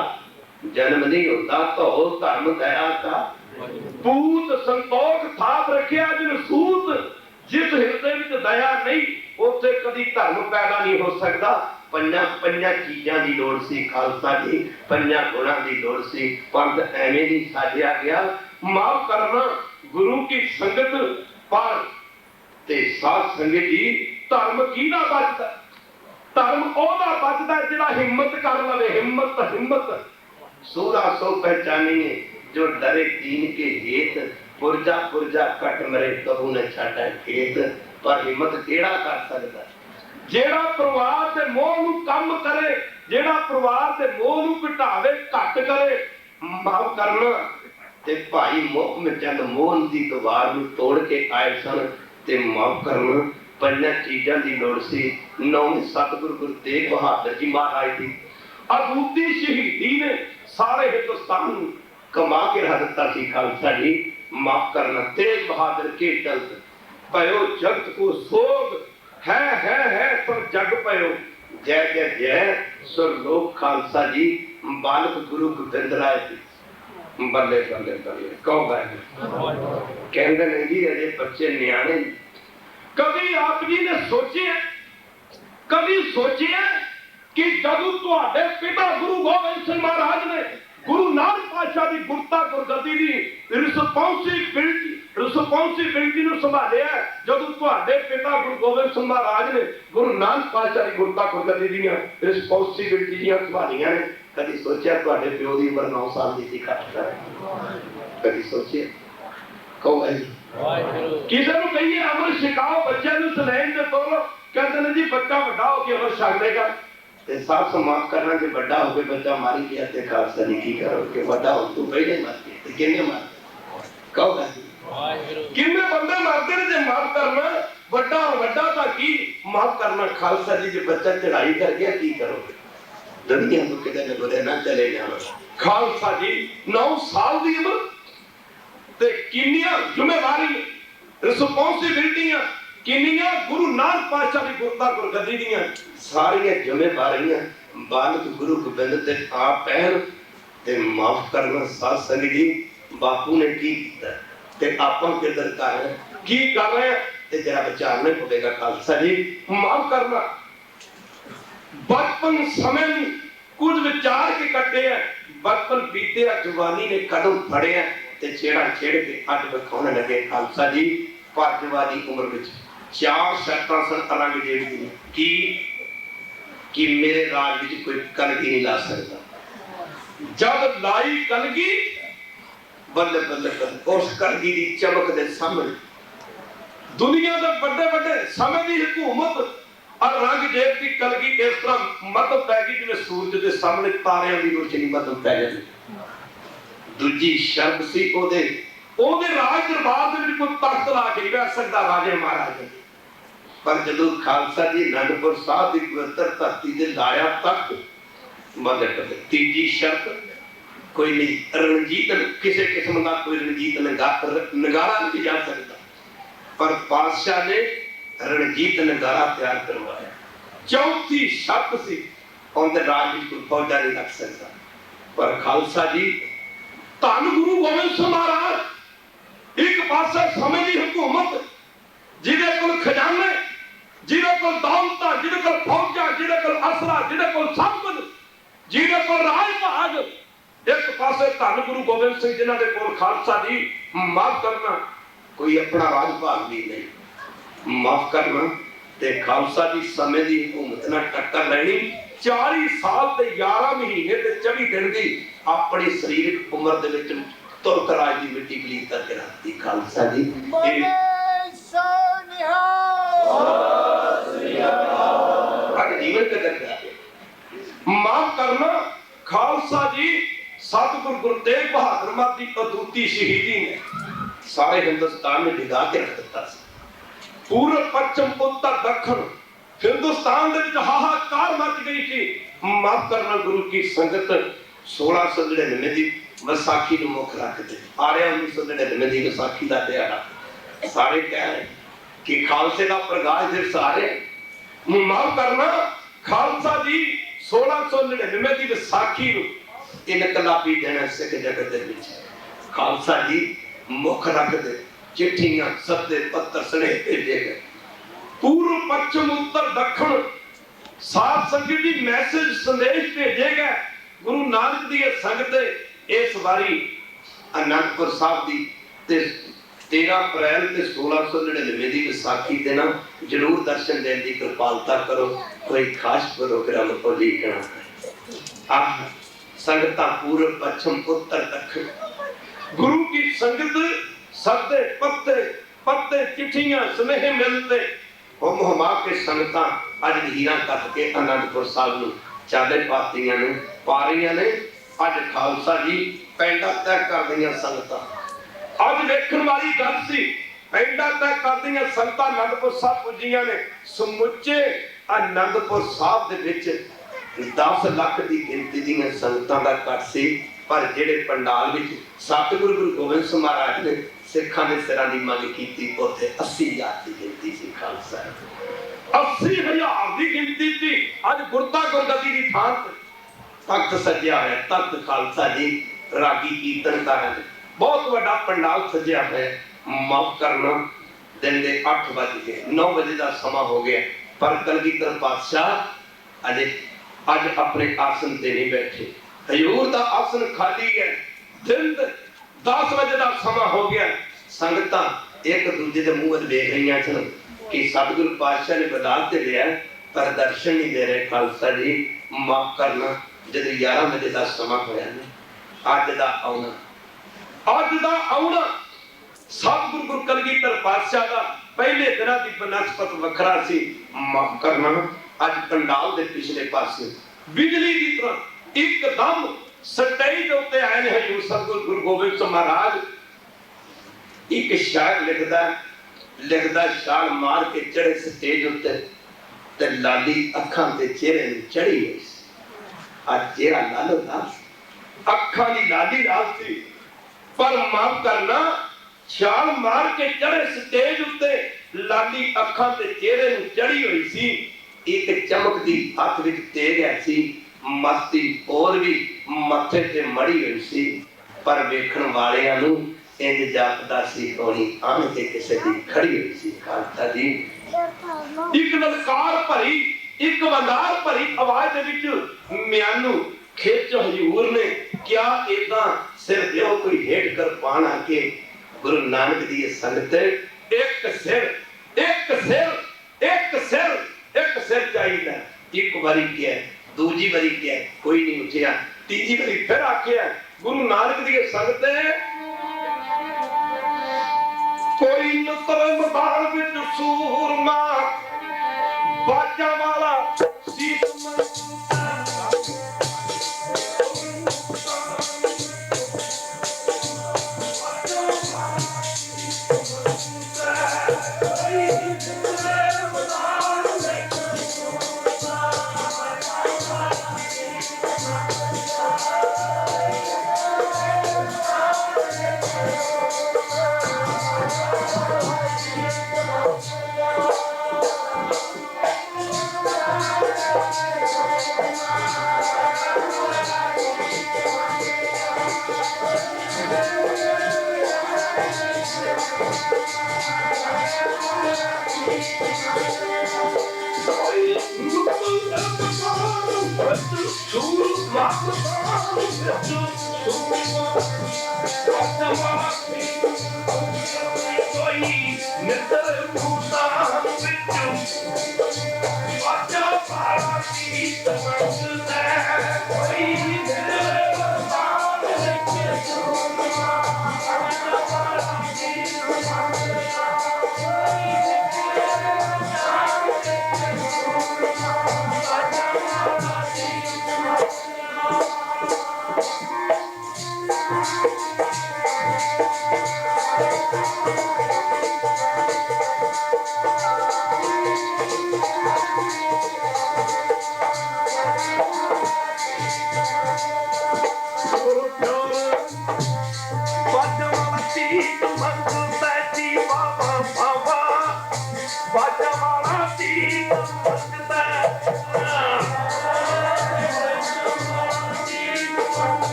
जन्म नहीं होता। तो धर्म दया का पूत संतोख थाप रखिया जिन सूत। जिस हिरदे विच दया नहीं उत्थे कदी धर्म पैदा नहीं हो सकता। पंजा चीज़ां की लोड़ सी खालसा जी, पंजा गुणां की लोड़ सी। पंथ एवें नहीं साजिया गया। माफ करना गुरु की संगत पर ते साध संगत जी धर्म किहदा बचदा? धर्म ओहदा बचदा जिहड़ा हिम्मत कर लवे। हिम्मत सूरा सो पहचानी जो डरे दीन के हेत, पुरजा कट मरे कबू न छाटा खेत। पर हिम्मत केड़ा कर सकदा? जेड़ा परिवार दे मोह नूं कम करे, जेड़ा परिवार दे मोह नूं घटावे घट करे। माफ करना ते भाई मोहम्मद चंद मोहन दी दीवार नूं तोड़ के आए सन ते माफ करना पंजा चीज़ां की लोड़ सी। नौवें सतगुरु गुरु तेग बहादुर जी महाराज की अदूती शहीदी ने सारे हिंदुस्तान नूं कमा के रख दिता सी। खालसा जी माफ करना तेग बहादुर के चलत पयो जगत को सोग है पर जग पयो जय जय जय सुर लोक। खालसा जी बालक गुरु गोबिंद राय जी बल्ले बल्ले बल्ले कहो भाई कहते ने जी अजे बच्चे न्याणे। कभी आप जी ने सोचे कभी सोचे कि जदों तुहाडे पिता गुरु गोबिंद सिंह महाराज ने गुरु नानक पातशाह की गुरता गुरगद्दी की रिस्पॉन्सिबिलिटी ਨੂੰ ਸੰਭਾਲਿਆ ਜਦੋਂ ਤੁਹਾਡੇ ਪਿਤਾ ਗੁਰੂ ਗੋਬਿੰਦ ਸਿੰਘ ਮਹਾਰਾਜ ਨੇ ਗੁਰੂ ਨਾਨਕ ਪਾਤਸ਼ਾਹ ਦੀ ਗੁਰਤਾ ਗੁਰਗੱਦੀ ਦੀਆਂ ਰਿਸਪੌਂਸਿਬਿਲਿਟੀਆਂ ਸੰਭਾਲੀਆਂ ਨੇ। ਕਦੀ ਸੋਚਿਆ ਤੁਹਾਡੇ ਪਿਓ ਦੀ ਉਮਰ 9 ਸਾਲ ਦੀ ਸੀ ਘੱਟ ਕਰ ਕਦੀ ਸੋਚਿਆ ਕਹੋ ਹੈ ਕਿਸੇ ਨੂੰ ਕਹੀਏ ਅਮਰ ਛਕਾਓ ਬੱਚਿਆਂ ਨੂੰ ਸਲੈਣ ਦੇ ਤੋਰੋ ਕਹਿੰਦੇ ਨੇ ਜੀ ਬੱਚਾ ਵੱਡਾ ਹੋ ਕੇ ਅਮਰ ਛਕ ਲੇਗਾ ਤੇ ਸਾਫ ਸਮਾਪ ਕਰਨਾ ਜੇ ਵੱਡਾ ਹੋ ਕੇ ਬੱਚਾ ਮਾਰੀ ਗਿਆ ਤੇ ਖਾਲਸਾ ਨਹੀਂ ਕੀ ਕਰੋਗੇ ਵੱਡਾ ਹੋ ਤੂੰ ਪਹਿਲੇ ਮਰ ਗਿਆ ਤੇ ਕਿੰਨੇ ਮਰ ਕਹੋ ਹੈ किन्ने बंदे मरते ने जे माफ करना वड्डा था की माफ करना खालसा जी जे बच्चा चढ़ाई कर गया की करोगे दुनिया तो किधर ने बोले ना चले जाना खालसा जी 9 साल दी उम्र ते किन्नियां जिम्मेवारी रिस्पांसिबिलिटीयां किन्नियां गुरु नानक पातशाह दी गुरता गुरगद्दी दियां सारियां जिम्मेवारियां बालक गुरु गोबिंद ते आप पहन ते माफ करना साथ संग जी बापू ने की कीता ते आपां किधर कर रहे की कर रहे ते जरा विचारना पड़ेगा खालसा जी माफ करना बचपन समय कुछ विचार के कटे है बचपन बीते जवानी ने कदम फड़े है ते छेड़ा छेड़ के अज विखाने लगे खालसा जी पर जवानी उम्र विच 4 शर्तां सन औरंगजेब दी कि मेरे राज विच कोई कलगी नहीं ला सकता जब लाई कलगी बल्ले बल्ले उस कलगी की चमक के सामने दुनिया के बड़े बड़े समय की हुकूमत औरंगजेब की कलगी इस तरह मदद पै गई जिवें सूरज के सामने तारियां की रोशनी मदद पै जाती। दूजी शर्त सी ओदे राज दरबार दे विच कोई तख्त ला के नहीं बैठ सकता राजे महाराज पर जदों खालसा जी आनंदपुर साहब की पवित्र धरती ते लाया तख्त बल्ले बल्ले तीजी शर्त कोई नहीं रणजीत किसी किस्म का कोई रणजीत नगारा नहीं जा सकता पर पातशाह ने रणजीत नगारा तैयार करवाया। चौथी शर्त सी उनके राज में कोई फौजा नहीं रख सकता पर खालसा जी धन गुरु गोबिंद सिंह महाराज एक पासे समय की हुकूमत जिहदे कोल खजाने जिहदे कोल दौलत जिहदे कोल फौजा जिहदे कोल असरा जिहदे कोल सब कुछ जिहदे कोल राज भाग एक पासे धन गुरु गोबिंद सिंह जिन्हां दे कोल खालसा जी माफ करना कोई अपना राज भाग भी नहीं माफ करना ते खालसा जी समय दी हुकूमत नाल टक्कर लैनी 40 साल ते 11 महीने ते 24 दिन दी अपनी शरीरक उम्र दे विच तुरक राज दी मिट्टी पलीत करके रखती खालसा जी जीवन के दर्जा माफ करना खालसा जी सतगुरु गुरु तेग बहादुर मां की अदूती शहीदी ने सारे हिंदुस्तान में डिगा के रख दिता पूर्व पश्चिम उत्तर दक्षिण हिंदुस्तान दे विच हाहाकार मच गई थी। माफ करना गुरु की संगत 1699 की वैसाखी ਨੂੰ मुख रखते आ रहा 1999 की वैसाखी का दिहाड़ा सारे कह रहे कि खालसे का प्रकाश दिवस आ रहा माफ करना खालसा जी 1699 की वैसाखी इनकलाबी दिन सिख जगत दे विच खालसा जी मुख रखते चिट्ठियां सदे पत्र सनेह भेजे गए पूर्व पश्चिम उत्तर दक्षिण साफ संगत जी मैसेज संदेश भेजे गए गुरु नानक दी संगत इस बारी आनंदपुर साहब दी ते 13 अप्रैल ते 1699 की विसाखी ते ना जरूर दर्शन देने की कृपालता करो कोई खास प्रोग्राम को लेकर संगत पूर्व पश्चिम उत्तर दक्षिण गुरु की संगत सदे पत्ते पत्ते चिट्ठियां स्नेह मिलते हम हमा के संगत अज हीरा कट के आनंदपुर साहब नूं चाले पातियां ने पा रही ने अज खालसा जी पेंडा तय कर दियां संगत अज वेखण वाली गल सी पेंडा तय कर दियां संगत आनंदपुर साहब पुजियां ने समुचे आनंदपुर साहब दे विच 10 लाख की गिनती दी संगतां दा कट सी पर जेड़े पंडाल विच सतगुरु गुरु गोबिंद सिंह महाराज ने सिखां दे सिरां दी मंग कीती उत्थे 80,000 की गिनती सी खालसा 80,000 की गिनती सी अज गुरता गुरगद्दी दी थां तख्त सजिया है तख्त खालसा जी रागी कीर्तनकार हैं, बहुत बड़ा पंडाल सजिया है। माफ करना, दिन के 8 बज गए, 9 बजे का समा हो गया, पर कलगीधर पातशाह अजे अज अपने आसन से नहीं बैठे। हजूर का आसन खाली है। दिन 10 बजे का समा हो गया, संगत एक दूजे के मुंह देख रही सन कि सतगुरु पातशाह ने बदाल से लिया पर दर्शन नहीं दे रहे। खालसा जी माफ करना, जब 11 बजे का समा होया अज का आउना, अज का आउना सतगुरु गुरु कलगीधर पातशाह का पहले दिन की बनस्पत वखरा सी। माफ करना, अज पंडाल के पिछले पासे बिजली की तरह एकदम स्टेज उत्ते आए ने हजूर सतगुरु गुरु गोबिंद सिंह महाराज। एक शायर लिखदा छाल मार के चढ़े स्टेज उत्ते ते लाली अखां ते चेहरे नूं चढ़ी हुई सी। अज चेहरा लालो लाल, अखां दी लाली लाल सी, पर माफ करना छाल मार के चढ़े स्टेज उत्ते लाली अखां ते चेहरे नूं चढ़ी हुई सी। एक चमकदी हथ विच तेज है सी, मस्ती और भी मथे ते मड़ी हुई सी, पर वेखण वालियां नूं इंज जापदा सी होनी आन के किसे दी खड़ी हुई सी। खालसा जी एक ललकार भरी, एक वंगार भरी आवाज दे विच म्यानू खिच हजूर ने क्या इदां सिर दिओ कोई हेठ कर पाना के गुरु नानक दी संगत एक सिर एक सिर एक सिर एक सिर चाहिए। एक बारी क्या दूजी बारी क्या कोई नहीं उठिया, तीजी बारी फिर आखिया गुरु नानक दी संगत कोई नतरम बाल विच सूरमा बाजा वाला सीत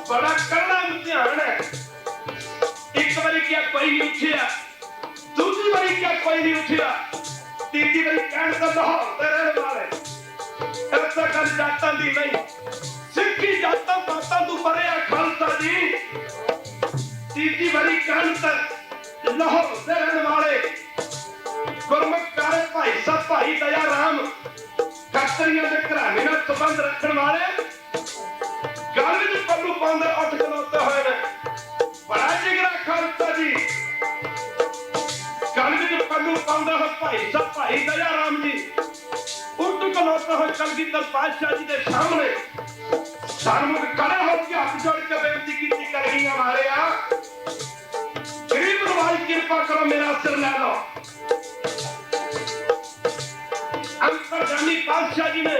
बड़ा करना इम्तिहान है। एक बारी क्या कोई नहीं उठिया, दूसरी बारी क्या कोई नहीं उठिया, तीसरी बारी कहने का लाहौर दे रहने वाले ऐसा गल जाता दी नहीं सिक्खी जाता पाता तू परे आ खालसा जी। तीसरी बारी कहने तक लाहौर दे रहने वाले गुरमुख प्यारे भाई सब भाई दया राम कतरियां के घराने नाल संबंध रखने वाले गल विच पल्लू पाउंदे उठ खलोते होए ने बड़ा जिगरा खालसा जी। गल विच पल्लू पाउंदे होए भाई सब भाई दया राम जी उठ खलोते होए कलगीधर पातशाह जी के सामने सन्मुख खड़े होकर हाथ जोड़ के बेनती की कलगीਆਂ वालिया गरीब नवाज कृपा करो मेरा सिर ले लो। अंतरजामी पातशाह जी ने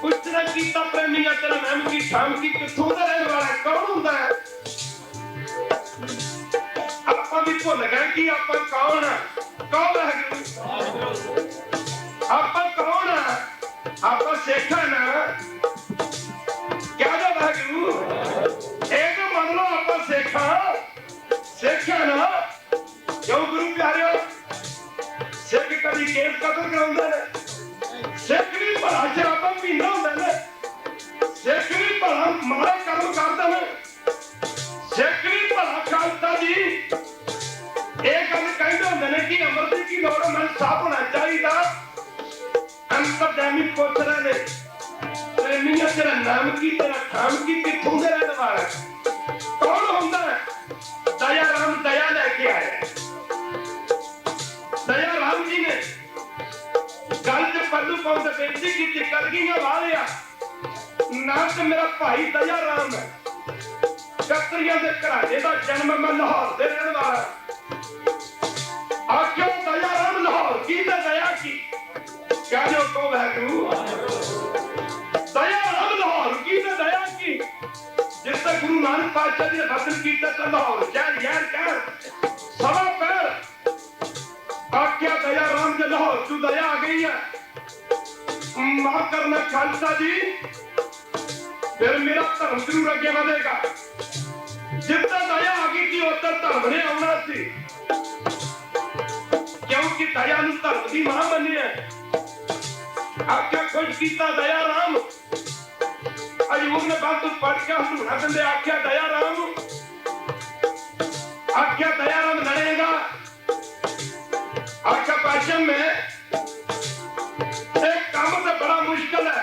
पुछना कीता प्रेमिया तेरा नाम की शाम की किथों दा रहने वाला कौन हुंदा है। आपां भी भुल गए कि आपां कौन है, कौन है आपां कौन है, आपां सिख है ना क्या जा वाहिगुरू ए तो मान लो आपां सिख है ना। क्यों गुरु प्यारे सिख कभी केस कतल कराउंदे ने, सिख भी भला शराबां पींदा हुंदा ने, सिख भी भला माड़े कर्म करदा ने, सिख भी भला खालसा जी ਇਹ ਗੱਲ ਕਹਿੰਦੇ ਹੁੰਦੇ ਨੇ ਕਿ ਅਮਰਤੀ ਦੀ ਲੋੜ ਮਨ ਸਾਫ ਹੋਣਾ ਚਾਹੀਦਾ। ਅੰਤਰਜਾਮੀ ਪੁੱਛ ਰਹੇ ਨੇ ਪ੍ਰੇਮੀਆ ਤੇਰਾ ਨਾਮ ਕੀ ਤੇਰਾ ਖਾਮ ਕੀ ਕਿੱਥੋਂ ਦੇ ਰਹਿਣ ਵਾਲਾ ਕੌਣ ਹੁੰਦਾ ਹੈ। ਦਇਆ ਰਾਮ ਦਇਆ ਲੈ ਕੇ ਆਇਆ। ਦਇਆ ਰਾਮ ਜੀ ਨੇ ਗੱਲ ਚ ਪੱਲੂ ਪਾਉਂਦੇ ਬੇਨਤੀ ਕੀਤੀ ਕਲਗੀਆਂ ਵਾਲਿਆ ਨਾ ਤੇ ਮੇਰਾ ਭਾਈ ਦਇਆ ਰਾਮ ਹੈ ਕਤਰੀਆਂ ਦੇ ਘਰਾਣੇ ਦਾ ਜਨਮ ਮੈਂ ਲਾਹੌਰ ਦੇ ਰਹਿਣ ਵਾਲਾ। आख्या दया राम लाहौर की ते दया की क्या जो को वाहिगुरू दया राम लाहौर की ते दया की जिस तक गुरु नानक पातशाह जी ने वचन कीता ते लाहौर शहर यार कह सवा पैर आख्या दया राम जे लाहौर तू दया आ गई है माफ करना खालसा जी फिर मेरा धर्म जरूर अगे बढ़ेगा। जितना दया आ गई थी उतना धर्म ने आना सी क्योंकि दया धर्म की मां बनी है। आख्या खुश किया दया राम अजूर ने बात पढ़ के हसूना देंदे आख्या दया राम लड़ेगा। आख्या पाशम में एक काम तो बड़ा मुश्किल है।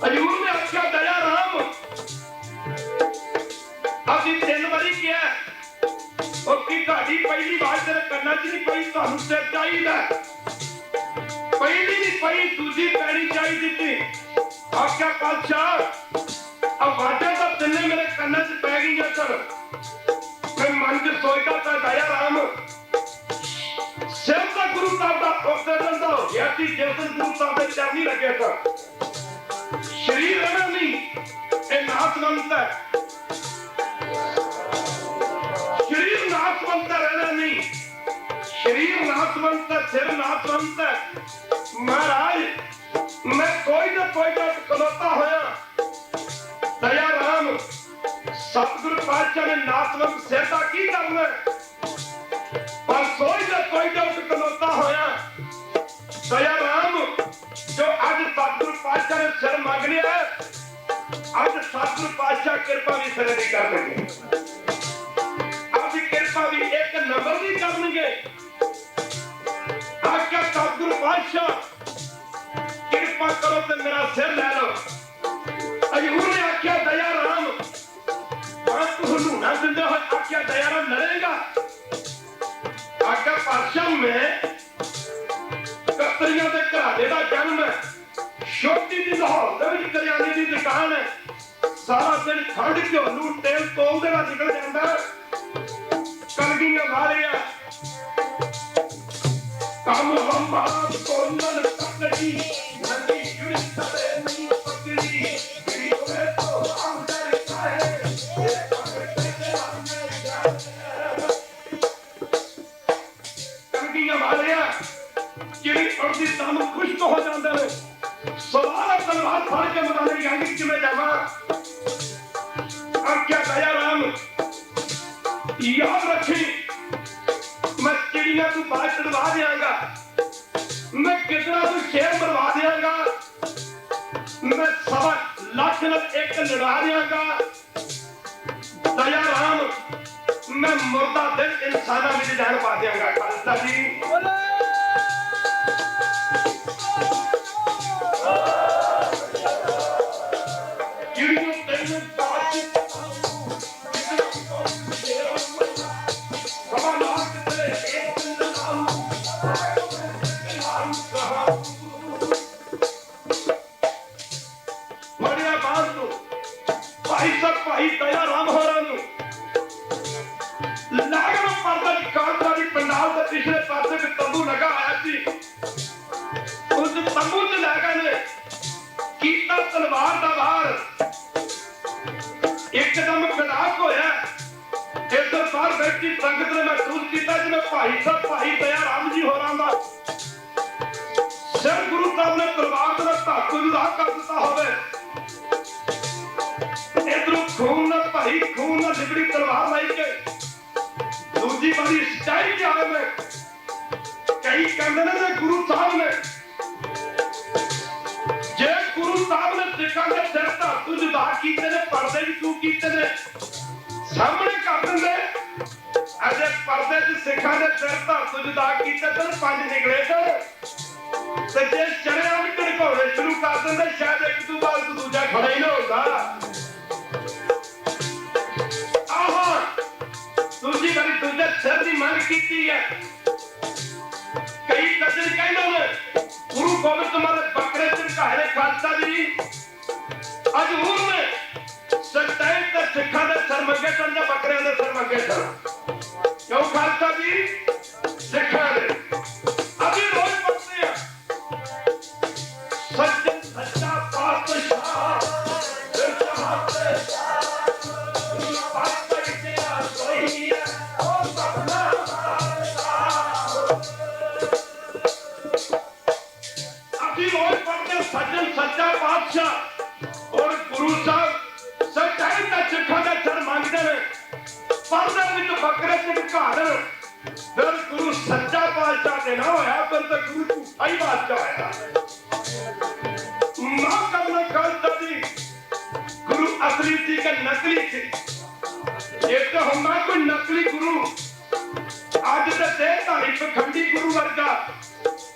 अजूर ने आख्या दया राम अभी 3 बारी किया पहली बार तेरे करना च नहीं पई तुहानू सिर चाहिए पहली नहीं पई दूसरी पैनी चाहिए थी। आख्या पातशाह आवाजा तो तिन्ने मेरे कन्ना च पै गई सर। मैं मन च सोचता था दया राम सिर का गुरु साहब का ऑपरेशन हो गया थी जिस दिन गुरु साहब के चरनी लगे था शरीर रहना नहीं ये नासवंत है शरीर नासवंत रहना नहीं शरीर नासवंत सिर नासवंत महाराज मैं कोई ना कोई खलोता होया दया राम सतगुरु पातशाह ने नासवंत सिर का की करना पर कोई ना कोई खलोता होया दया राम जो अज सतगुरु पातशाह ने सिर मंग लिया अज सतगुरु पातशाह कृपा भी सिर नहीं कर लगे कृपा भी एक नंबर नहीं करनगे। आख्या सतगुरु पातशाह कृपा करो तो मेरा सिर ले लो। हजूर ने आख्या दया राम हलूना दिंदे होए आख्या दया राम लड़ेगा। आख्या पातशाह में कतरियां दे घराने दा जन्म है छोटी जी लाहौर दे विच करियाने दी दुकान है सारा दिन खंड घ्यो नूं तेल तोल दे नाल निकल जांदा कलगीਆਂ वालिया काम हम बाप कोनल तकड़ी नदी जुड़ी सदे नहीं पकड़ी गरीब में तो हम डर याद रखी, मैं चिड़िया तू बाहर चढ़वा देंगा, मैं कितना तू शेर मरवा देंगा, मैं 1.25 लाख एक लड़ा देंगा। दया राम, मैं मुर्दा दिल इंसाना में जान पा देंगा। खालसा जी भाई दया राम होरा लागन पर्दा कांतवारी पंडाल के पिछले पासे में तंबू लगा आया थी। उस तंबू से लगा ने कीता तलवार का वार एकदम कड़ाक होया। इधर बाहर बैठी संगत ने महसूस किया जिन्हें भाई साहब भाई दया राम जी होरा दा सिर गुरु साहब ने तलवार का धाकू जुड़ा कर दिता होवे। इधरों खून ना भाई खून ना लिबड़ी तलवार लाई के दूसरी बारी स्टाइल के आए में कई कहते ने गुरु साहब ने जे गुरु साहब ने सिखा के सिर धातु जुदा कीते ने पर्दे भी तू कीते ने सामने कर देंगे। अजे पर्दे च सिखा के सिर धातु जुदा कीते तो 5 निकले थे जे चढ़िया भी ढड़काने शुरू कर देंगे शायद एक दो बार तो दूजा खड़ा ही ना होता। दूसरी बारी दूसरे सिर की मांग की है। कई कजन कहते हैं गुरु गोबिंद तुम्हारे बकरे चिरकाए खालसा जी अज हूं ने सच्चाई ते सिखा दे सर मंगे सन या बकरे दे सर मंगे सन। क्यों खालसा जी सिखा दे अभी रोज पढ़ते हैं सच्चा सच्चा पातशाह सज्जन सच्चा बादशाह और गुरु साहब सच्चाई का सिखा का सर मांगते हैं पर्दे में तो बकरे चिरकाने फिर गुरु सच्चा बादशाह देना होया फिर तो गुरु झूठा ही बादशाह आया। मां करना खालसा जी गुरु असली थी कि नकली थी। ये तो होगा कोई नकली गुरु आज तो देहधारी पखंडी गुरु वर्गा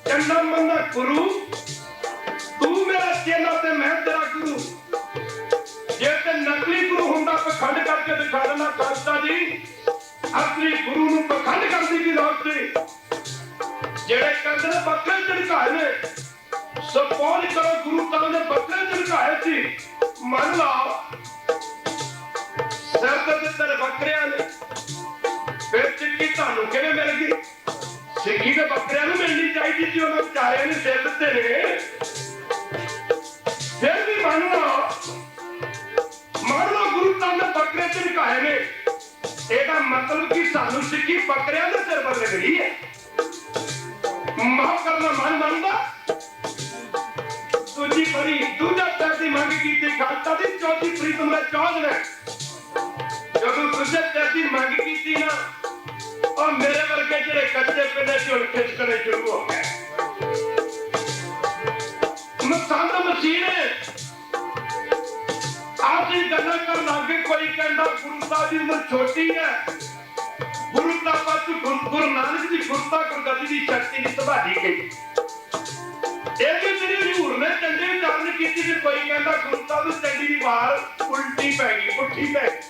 चंदा मंदा गुरु तू मेरा चेला ते मैं तेरा गुरु। जे ते नकली गुरु हुंदा पखंड करके दिखा देना खालसा जी असली गुरु नूं पखंड करने की जरूरत नहीं। जेड़े कहते ने बकरे झड़काए ने सपोज करो गुरु साहब ने बकरे झड़काए सी मन लो सिर ते तेरे बकरियां ने फिर चिक्की तुहानूं किवें मिल गई। सिक्की ते बकरियां नूं मिलनी चाहिए जी उन्होंने बेचारियां ने सिर दित्ते ने। फिर भी मान लो गुरु साहब ने बकरे झड़काए ने ਇਹਦਾ मतलब कि सानू सिक्की बकरियां दे सिर पर लगड़ी है। माफ करना मन मानदा दूजी बड़ी दूजा पैसे मांग की खालसा दी चौथी प्रीतम ने चौध ने जब दूजे पैसे मांग की ना और मेरे वर्गे जेड़े कच्चे पिंडे च खिसकने शुरू हो गए। मसांद मशीन आसी गल्लां कर लागे कोई कहंदा गुरु साहब की उम्र छोटी है गुरु साहब गुरु नानक जी गुरता गुरगति की शक्ति नहीं संभाली गई। एक तेरी हजूर ने चंडे उच्चारण की थी कोई कहंदा गुरु साहब की चंडी की वार उल्टी पै गई पुट्ठी पै गई।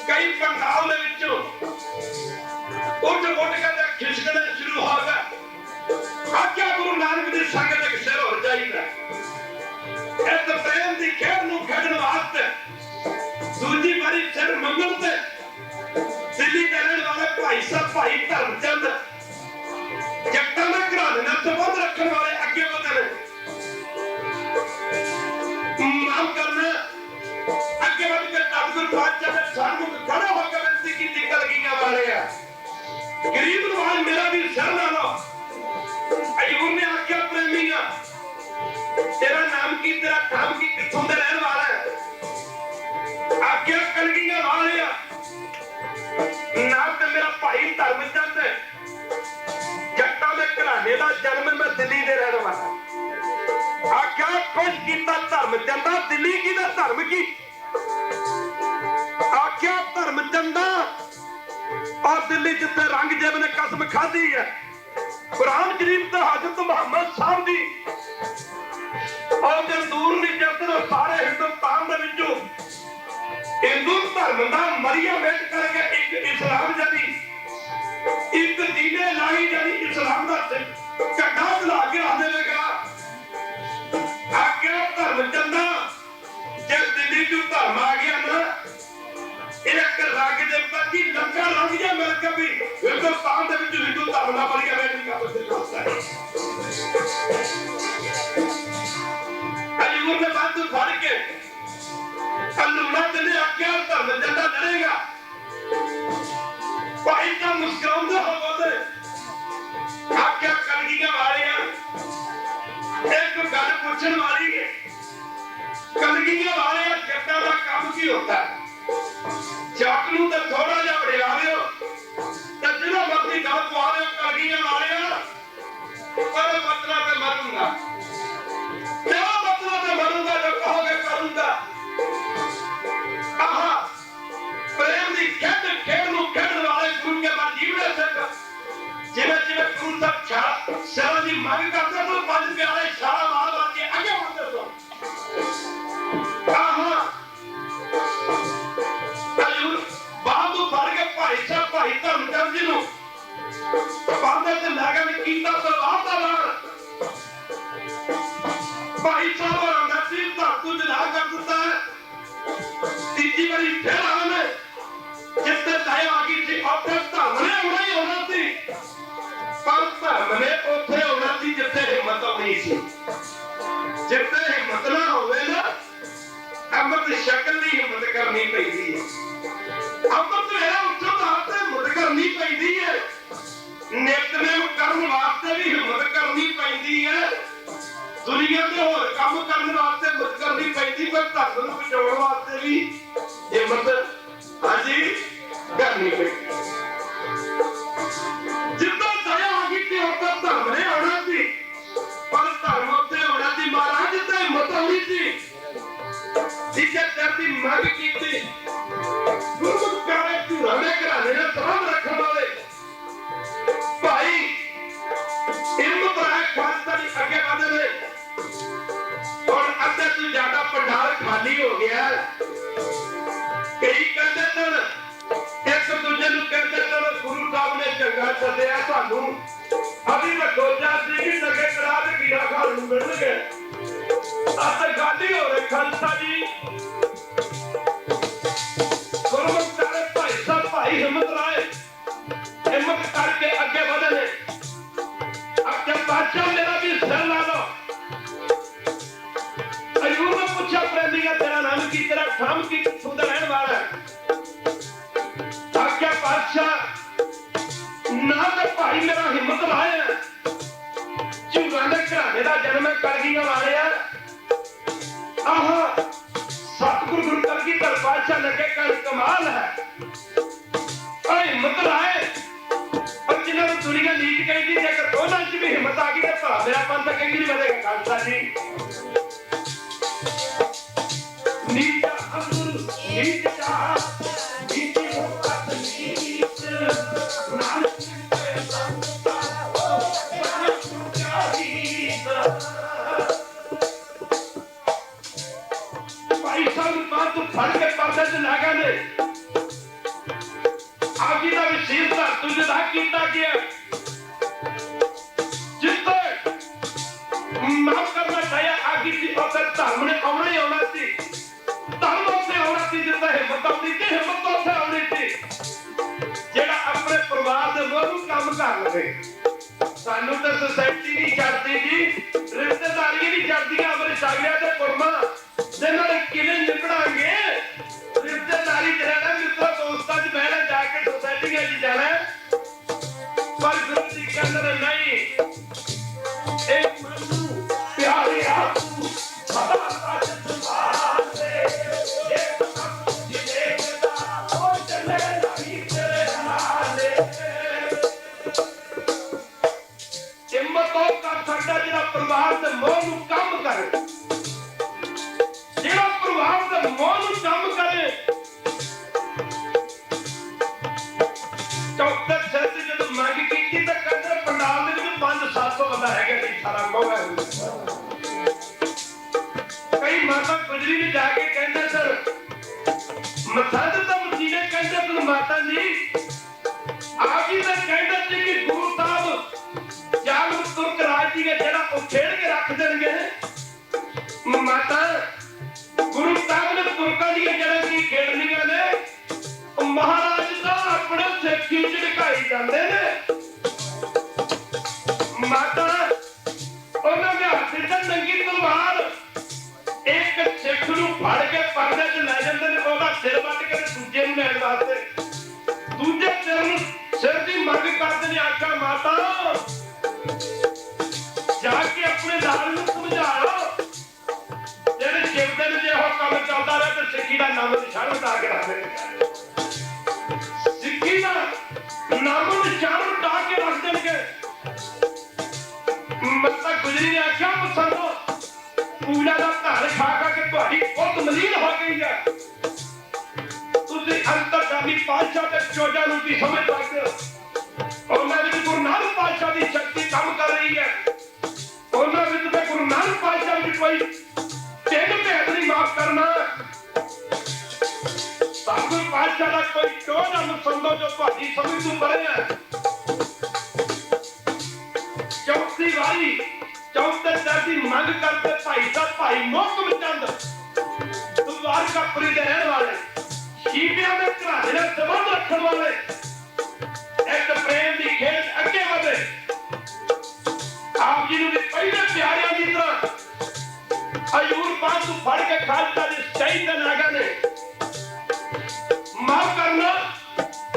कई पंडाल उठ उठ के खिसकने शुरू हो गए। आज्ञा गुरु नानक की संगत एक सिर हो जाइए। इस प्रेम की खेड नूं खेडण वास्ते दूजी बारी सिर मंगल से दिल्ली के रहने वाले भाई साहब भाई धर्मचंद जट्टां दे घराने नाल संबंध रखने वाले अगे वधे माफ करना अगे बढ़ के सतगुरु पातशाह ने सानू खड़े होकर बेनती की कलगीਆਂ वाले गरीब नवाज मेरा भी सिर ला लो। हजूर ने आख्या प्रेमिया तेरा नाम की तेरा काम की किथों दे रहने वाला है। आख्या कलगीਆਂ वाले नाम ते मेरा भाई धर्मचंद जट्टां दे घराने दा जन्म मैं दिल्ली दे रहने वाला। आख्या खुश कीता धर्मचंदा दिल्ली की दा धर्म की। आख्या धर्मचंदा और दिल्ली जिथे रंगजेब ने कसम खाधी है कुरान शरीफ तो हजरत मुहम्मद साहब दी और जो दूर नहीं जदों सारे हिंदुस्तान दे विचों हिंदू धर्म दा मरिया भेंट करके एक इस्लाम जदी एक दीने लाई जदी इस्लाम दा झंडा चला के आ देगा। आज्ञा धर्मचंदा जब दिल्ली चों धर्म आ गया ना एक रंग देवता की लंका रंग जा मिल के भी हिंदुस्तान दे विच हिंदू धर्म दा मरिया भेंट नहीं कर सकता है। हजूर ने बात फड़ के अल्लाह ने आज्ञा धर्मचंदा लड़ेगा। भाई का मुस्कुराते हो बोले आज्ञा कलगीਆਂ वालियां एक गल पूछन वाली है। कलगीਆਂ वालियां जट्टां दा काम की होता है जट नूं ते थोड़ा जिहा वड़िया लिओ ते जिहड़ा मर्जी गल पवा लिओ। कलगीਆਂ वालियां पर बदला पे मरूंगा क्या बदला पे मरूंगा जो कहोगे करूंगा। आहा प्रेम दी खेड खेड नूं खेडण वाले गुरु के बाद जीवड़े सिख जिवें जिवें गुरु साहब शरण दी मंग करदे तो पंज प्यारे इशारा मार मार के आगे बढ़दे सो। आहा हजूर बाहू फड़ के भाई साहब भाई धर्मचंद जी नूं बांधे ते लै गए कीता तलवार दा वार। भाई साहब होरां दा सिर धातु जला कर दिता है। तीजी बारी फिर आने जिससे तय आ गई थी उत्थे धर्म ने होना ही होना सी पर धर्म ने उत्थे होना सी जिथे हिम्मत नहीं सी। जिथे हिम्मत ना होवे ना अमृत शक्ल की हिम्मत करनी पैंदी है। अमृत वेला उठो वास्ते हिम्मत करनी पैंदी है। नितनेम करन वास्ते भी हिम्मत करनी पैंदी है। दुनिया के होर काम करने वास्ते हिम्मत करनी पैंदी पर धर्म नूं बचाउण वास्ते भी हिम्मत हाजी करनी पैंदी। जिद्दां दया आ गई ते उत्थे धर्म ने आउणा सी पर धर्म उत्थे आउणा सी महाराज जिद्दां हिम्मत आउणी सी जिसे धरती मंग कीती गुरमुख प्यारे झूरां दे घराने नाल संबंध रखण वाले भाई हिम्मत राय खालसा जी अगे वधे ने और अद्धे तो ज्यादा पंडाल खाली हो गया। कई कहते सन एक दूजे नूं कहते सन गुरु साहब ने चंगा सद्या सानू अभी रखो जा सी कि लगे करा ते कीड़ा खाण नूं मिलणगे। अस गाली हो रहे खालसा जी गुरमुख प्यारे भाई साहब भाई हिम्मत राय हिम्मत करके अगे बढ़े ने। आख्या बादशाह मेरा भी सिर ला लो। हजूर ने पूछा प्रेमिया तेरा नाम की तेरा काम की किथों दा रहने वाला है। आख्या बादशाह ना तो भाई मेरा हिम्मत राय है झूरां दे घराने दा जन्म है कलगीਆਂ वालिया। आहा सतगुरु गुरु कलगीधर पातशाह लगे कर कमाल है। भरा मेरा पंथ कहीं नहीं बनेगा खालसा जी। नीचा अंकुर नीचा नीची मुक्त नीच नानक के संता हो क्या रीत। भाई साहब बात फड़ के पर्दे च ला गए ने आगे का विशेषता तुझे दा कीता गया जिससे माफ करना चाहिए आगे की औसत धर्म ने आना ही आना सी धर्म से आना सी जिससे हिम्मत आनी थी हिम्मत से आनी थी जेड़ा अपने परिवार के लोग काम कर लगे सानू तो सोसाइटी नहीं चलती जी रिश्तेदारी नहीं चलती अपने सागरिया के कुरमा जिन्होंने किले निपटांगे रिश्तेदारी रहना मित्रों दोस्तों च बहना जाके सोसाइटी जाना पर गुरु जी कहते नहीं एक मनु प्यारे आपू सदा सच संभाले एक तुझे देखता हो चले नहीं तेरे नाले हिम्मत हो कर सकता जिहड़ा परिवार दे मोह नूं कम करे जिहड़ा परिवार दे मोह नूं कम करे चौथे सिर से जब मंग की तो कहते पंडाल में 500-700 बंदा है सारा मोह कई माता गुजरी ने जाके कहते सर मसाद तो मसीने कहते तुम माता जी आप ही तो कहते थे कि गुरु साहब जाल तुर्क राज जी के जरा उखेड़ के रख देंगे माता गुरु साहब ने तुर्का दी जरा की खेड़नियां ने महाराज का अपने सिक्खी झड़काई जाते ने माता उन्होंने हाथ च नंगी तलवार एक सिख नूं फड़ के पर्दे च लै जांदे ने ओहदा सिर वट के दूजे नूं लैण वास्ते दूजे सिर दी मंग करदे ने आखा माता जाके अपने लाल नूं समझाओ जेड़े शिवदन जे हो काम चलदा रहे ते सिक्खी दा नाम निशान उठा के रख दे सिक्खी दा नाम निशान उठा के रख देंगे मत्ता गुजरी ने आख्या पसंदो पूजा का घर खा खा के तुम्हारी बहुत मलीन हो गई है तुझे अंतर्गामी पातशाह के चोजा नूं की समझ सकते हो और मैं भी गुरु नानक पातशाह की शक्ति काम कर रही है और मैं भी तुम्हें गुरु नानक पातशाह की कोई तीन भेद नहीं माफ करना सतगुरु पातशाह का कोई चोजा नूं समझो जो तुम्हारी समझ तू परे है चौथी वारी चौथे दर्दी मंग करते भाई साहब भाई मोहकम चंद द्वारकापुरी के रहने वाले शीबिया में घराने ने संबंध रखने वाले एक प्रेम की खेल अगे बढ़े आप जी ने पहले प्यारिया की तरह हजूर पाक को फड़ के खालसा जी शहीद नागा ने माफ करना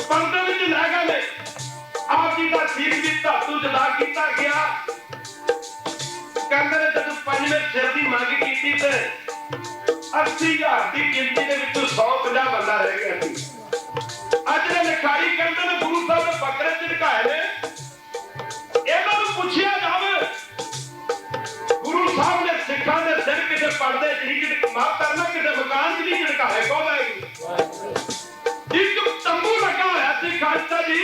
पर्दे में नागा ने आप जी का सीख भी धातु जला किया गया कहते ने जब पंजवें सिर की मंग की 80,000 की गिनती के 150 बंदा रह गया अज ने लिखारी कहते ने गुरु साहब ने बकरे झटकाए ने इन्हों पूछा जावे गुरु साहब ने सिखा के सिर किसी पर्दे माफ करना किसी मकान च नहीं झटकाए कौन है एक तंबू लगा होया सी खालसा जी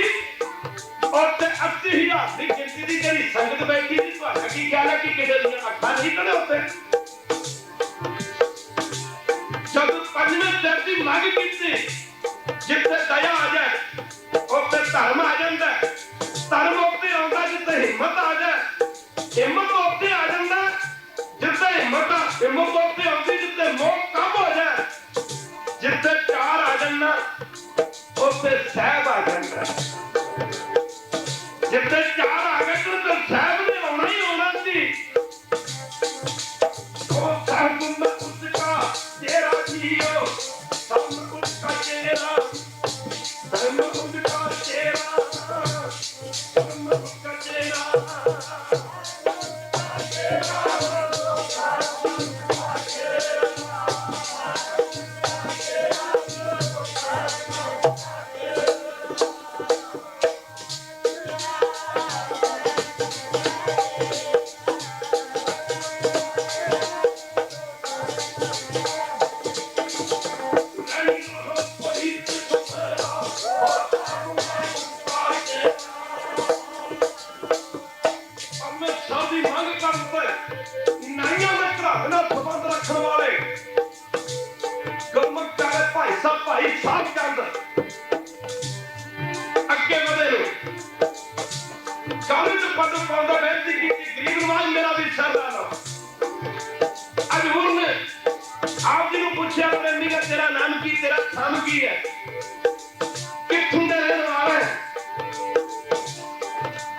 और 80,000 की गिनती की जी संगत बैठी थी तो की ख्याल है कि किसी अखा नहीं खड़े होते जब पंजवें सिर की मंग की जिथे दया आ जाए उत्थे धर्म आ जाता है धर्म उत्ते आता जिथे हिम्मत आ जाए हिम्मत उत्ते आ जाता जिथे हिम्मत उत्ते आती जिथे मोह कम हो जाए जिथे चार आ जाना उत्थे सहब आ जाता जिथे चार आ गए तो साहब ने आना ही आना सी साहब उसका तेरा जियो सब उसका चेहरा सब उसका चेहरा सब उसका चेहरा की है, कित्थों दे रहने वाले हैं।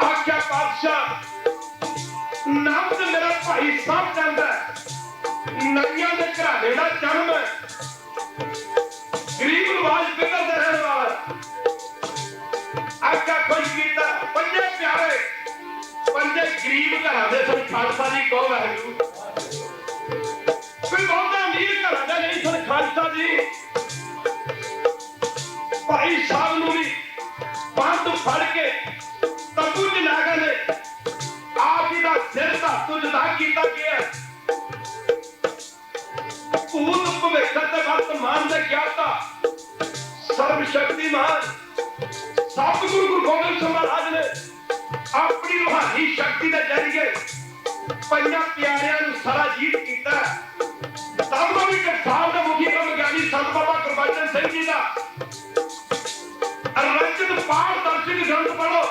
आख्या पातशाह नाम तो मेरा भाई साहब कहता है, नैया के घराने का जन्म है, गरीब नवाज फिकर दे रहने वाला। आख्या खुश किया पंजे प्यारे पंजे गरीब घरां दे सन। खालसा जी कहो वाहिगुरू। कोई बहुत अमीर घरां दे नहीं सन खालसा जी। भाई साहब नूं भी बांह तो फड़ के तंबू च लै गए ने, आप जी दा सिर धर तो जुदा किया गया। भूत भविष्य ते वर्तमान दे ज्ञाता सर्वशक्तिमान सतगुरु गुरु गोबिंद सिंह महाराज ने अपनी रूहानी शक्ति के जरिए पंजां प्यारियां नूं सारा जीत कीता। तब भी टकसाल दे मुखी ब्रह्मज्ञानी संत बाबा गुरबचन सिंह जी का रचित पाठ दर्शक ग्रंथ पढ़ो,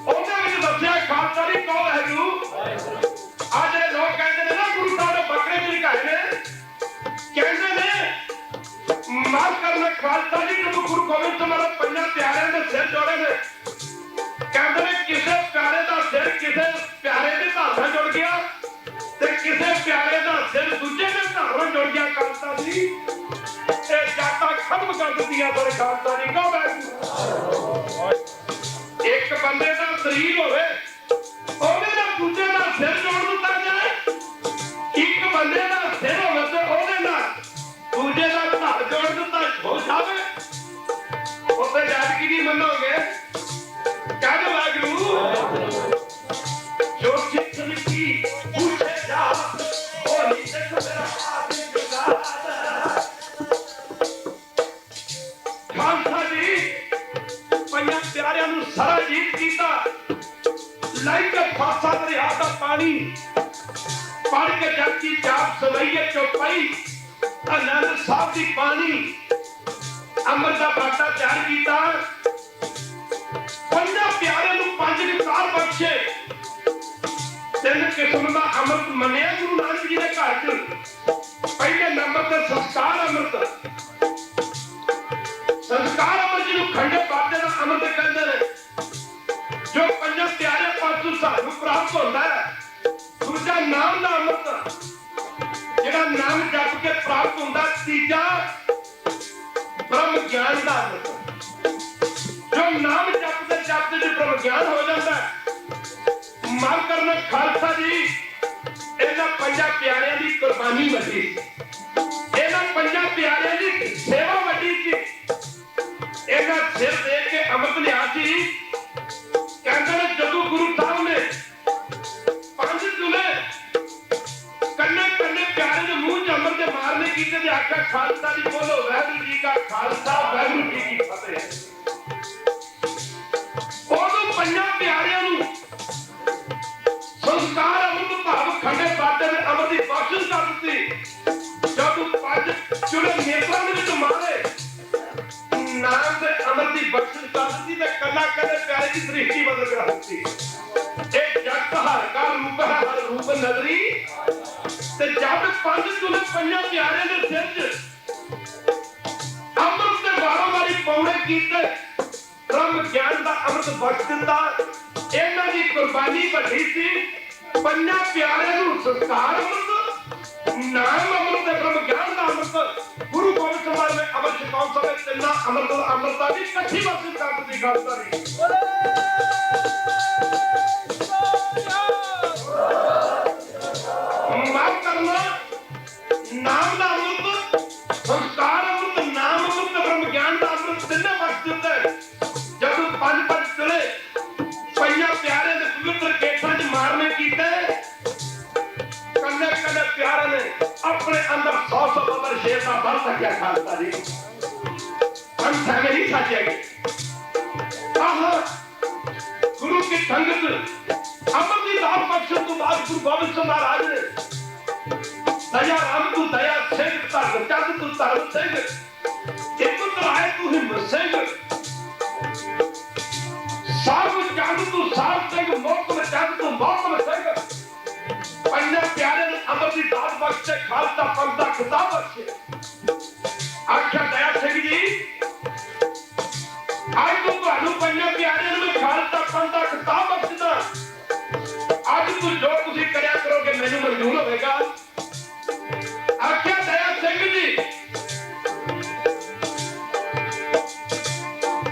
ਉਹਦੇ ਵਿੱਚ ਦੱਸਿਆ ਖਾਲਸਾ ਜੀ ਕਹੋ ਵਾਹਿਗੁਰੂ। ਅੱਜ ਜਿਹੜੇ ਲੋਕ ਕਹਿੰਦੇ ਨੇ ਨਾ ਗੁਰੂ ਸਾਹਿਬ ਨੇ ਬੱਕਰੇ ਚ ਲਗਾਏ ਨੇ, ਕਹਿੰਦੇ ਨੇ ਮਾਫ ਕਰਨਾ ਖਾਲਸਾ ਜੀ ਨੂੰ ਗੁਰੂ ਗੋਬਿੰਦ ਸਿੰਘ ਮਹਾਰਾਜ ਪੰਜਾਂ ਪਿਆਰਿਆਂ ਦੇ ਸਿਰ ਜੋੜੇ ਨੇ। ਕਹਿੰਦੇ ਨੇ ਕਿਸੇ ਪਿਆਰੇ ਦਾ ਸਿਰ ਕਿਸੇ ਪਿਆਰੇ ਦੇ ਧੜ ਨਾਲ ਜੁੜ ਗਿਆ ਤੇ ਕਿਸੇ ਪਿਆਰੇ ਦਾ ਸਿਰ ਦੂਜੇ ਦੇ ਧੜ ਨਾਲ ਜੁੜ ਗਿਆ। ਖਾਲਸਾ ਜੀ ਇਹ ਜਾਤਾਂ ਖਤਮ ਕਰ ਦਿੱਤੀਆਂ ਸਾਰੇ ਖਾਲਸਾ ਜੀ ਕਹੋ ਵਾਹਿਗੁਰੂ। एक बंदे का शरीर होवे ਉਹਦੇ ਨਾਲ ਦੂਜੇ ਨਾਲ ਸਿਰ ਜੋੜ ਦਿੱਤਾ ਜਾਏ, ਇੱਕ ਬੰਦੇ ਦਾ ਸਿਰ ਹੋਵੇ ਤੇ ਉਹਦੇ ਨਾਲ ਦੂਜੇ ਦਾ ਧੜ ਜੋੜ ਦਿੱਤਾ ਹੋ ਜਾਵੇ, ਉੱਥੇ ਜਦ ਕੀ ਨਹੀਂ ਮੰਨੋਗੇ। ਕਹਿੰਦੇ ਵਾਹਿਗੁਰੂ ਜੋ ਸਿੱਖਣ ਕੀ ਪੁੱਛੇ ਜਾ ਉਹ ਨਹੀਂ ਸਿੱਖ ਮੇਰਾ ਆਦਿ ਜੁਗਾਦ। ਖਾਲਸਾ ਜੀ पंजां प्यारियां नूं सारा जीत कीता। लाइक फासा दरिया दा पानी पढ़ के जपजी जाप सवैये चौपाई आनंद साहब दी पानी अमृत दा बाटा तैयार कीता। पंजां प्यारियां नूं पंज विकार बख्शे, तीन किस्म दा अमृत मन्निया गुरु नानक जी दे घर च। पहले नंबर ते संस्कार अमृत, संस्कार अमृत जिन्हों खंडे बाटे का अमृत कहते हैं, जो पंजां प्यारे पासों सानू प्राप्त होता है। दूजा नाम का अमृत जिहड़ा नाम जप के प्राप्त होता। तीजा ब्रह्म ज्ञान का अमृत, जो नाम जपते जपते जो ब्रह्म ज्ञान हो जाता है। माफ करना खालसा जी इन्हां पंजां प्यारियां की कुर्बानी वड्डी, इन्हां पंजां प्यारियां की सेवा वड्डी सी। ਇਹਨਾਂ ਸਿਰ ਦੇ ਕੇ ਅੰਮ੍ਰਿਤ ਲਿਆ ਸੀ। ਕਹਿੰਦੇ ਨੇ ਜਦੋਂ ਗੁਰੂ ਸਾਹਿਬ ਨੇ ਪੰਜ ਚੁਲੇ ਕੰਨੇ ਕੰਨੇ ਪਿਆਰੇ ਦੇ ਮੂੰਹ 'ਚ ਅੰਮ੍ਰਿਤ ਦੇ ਮਾਰਨੇ ਕੀਤੇ ਤੇ ਆਖਿਆ ਖਾਲਸਾ ਜੀ ਬੋਲੋ ਵਾਹਿਗੁਰੂ ਜੀ ਕਾ ਖਾਲਸਾ ਵਾਹਿਗੁਰੂ ਜੀ ਕੀ ਫਤਿਹ। ਉਦੋਂ ਪੰਜਾਂ ਪਿਆਰਿਆਂ ਨੂੰ ਸੰਸਕਾਰ ਅੰਮ੍ਰਿਤ ਭਾਵ ਖੰਡੇ ਬਾਟੇ ਦੇ ਅੰਮ੍ਰਿਤ ਦੀ ਬਖਸ਼ਿਸ਼ ਕਰ ਦਿੱਤੀ। ਜਦੋਂ ਪੰਜ ਚੁਲੇ ਨੇਤਰਾਂ ਦੇ ਵਿੱਚ ਮਾਰੇ नाम से अमर की बख्शिश कर दी ते कला कदे प्यारे की दृष्टि बदल कर दी। एक जग हर का रूप है हर रूप नजरी ते जब पंज चुले पंजां प्यारे दे सिर च अमृत दे 12 वारी पौड़े कीते, ब्रह्म ज्ञान दा अमृत बख्श दिता। इन्हां दी कुर्बानी वड्डी सी। पंजां प्यारे नूं संस्कार अमृत, नाम अमृत ते ब्रह्म ज्ञान दा अमृत गुरु गोबिंद सिंह महाराज ने अमृत छकाउण समय तिन्ना अमृता दी इकट्ठी बख्शिश कर दित्ती। खालसा जी माफ करना नाम दा अमृत, संस्कार अमृत, नाम अमृत, ब्रह्म ज्ञान दा अमृत तिन्ने बख्श दित्ते। जदों पंज चले पंजां प्यारे दे पवित्र केठां च मारने कीते, कन्ने कन्ने प्यारे ने अपने अंदर 100 बबर शेर का बन सकिया। खालसा जी हम सहमे नहीं सकेंगे। गुरु की संगत अमर की दात बख्शण तो बाद गुरु गोबिंद सिंह महाराज ने दया राम तू दया सिंह धर्म चंद तू धर्म सिंह एक तराए तू हिम्मत सिंह साहब चंद तू साहब सिंह मोहतम चंद तू मोहतम सिंह। पंजां प्यारे ने अमर की दात बख्शे, खालसा पंथ दा खिताब बख्शे। आख्या दया सिंह जी पंजां प्यारियां नूं खालसा पंथ दा खिताब बख्शदा अज तू जो तुसीं करिया करोगे मैनूं मंजूर होवेगा। आख्या दया सिंह जी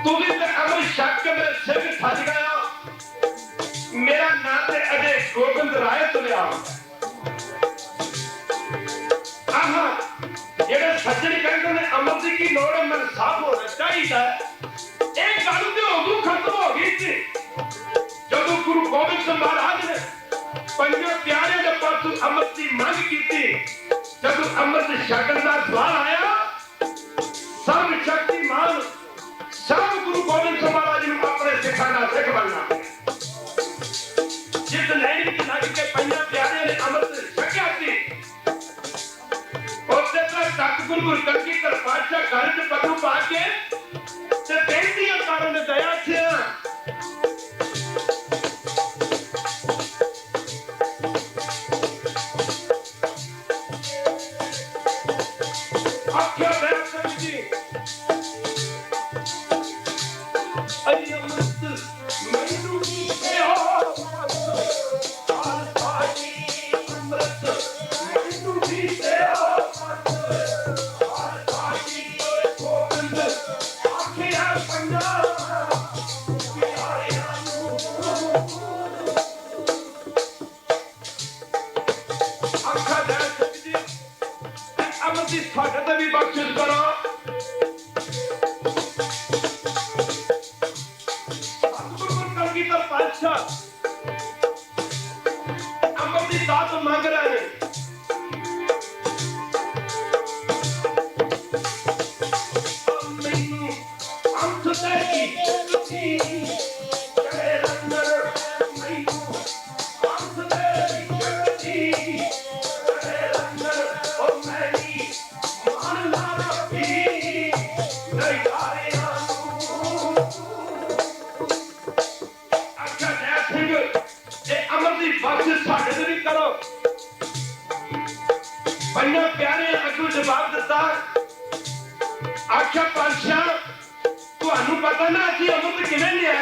तुसीं ते अमृत छक के मेरे सिंह ठज गया मेरा नाम ते अजे गोबिंद राय सुनिया आहा जेड़े सज्जन कहते ने अमृत की लोड़ है मन साफ होना चाहिए एक गल तो उदू खत्म हो गई थी जब गुरु गोबिंद सिंह महाराज ने पंजां प्यारिਆਂ ਦੇ ਪਾਸੋਂ अमृत की मंग की जब अमृत छकण का सवाल आया सर्व शक्तिमान सब गुरु गोबिंद सिंह महाराज ने अपने सिखां का सिख बनना जिस लैन में लग के पंजां प्यारिਆਂ ने अमृत छकिया सी उससे तक गुरु कलगीधर पातशाह घर च पगू पा के ते बेनतियां कारण दया से आख्या दया सिंह जी अमृत मैनू दी हो बख्शिश करो कलगीधर पातशाह अमृत की दात मांग रहे हैं पंजां प्यारे अगू जवाब दिता आख्या पातशाह तुहानू पता ना असीं अमृत किवें लिया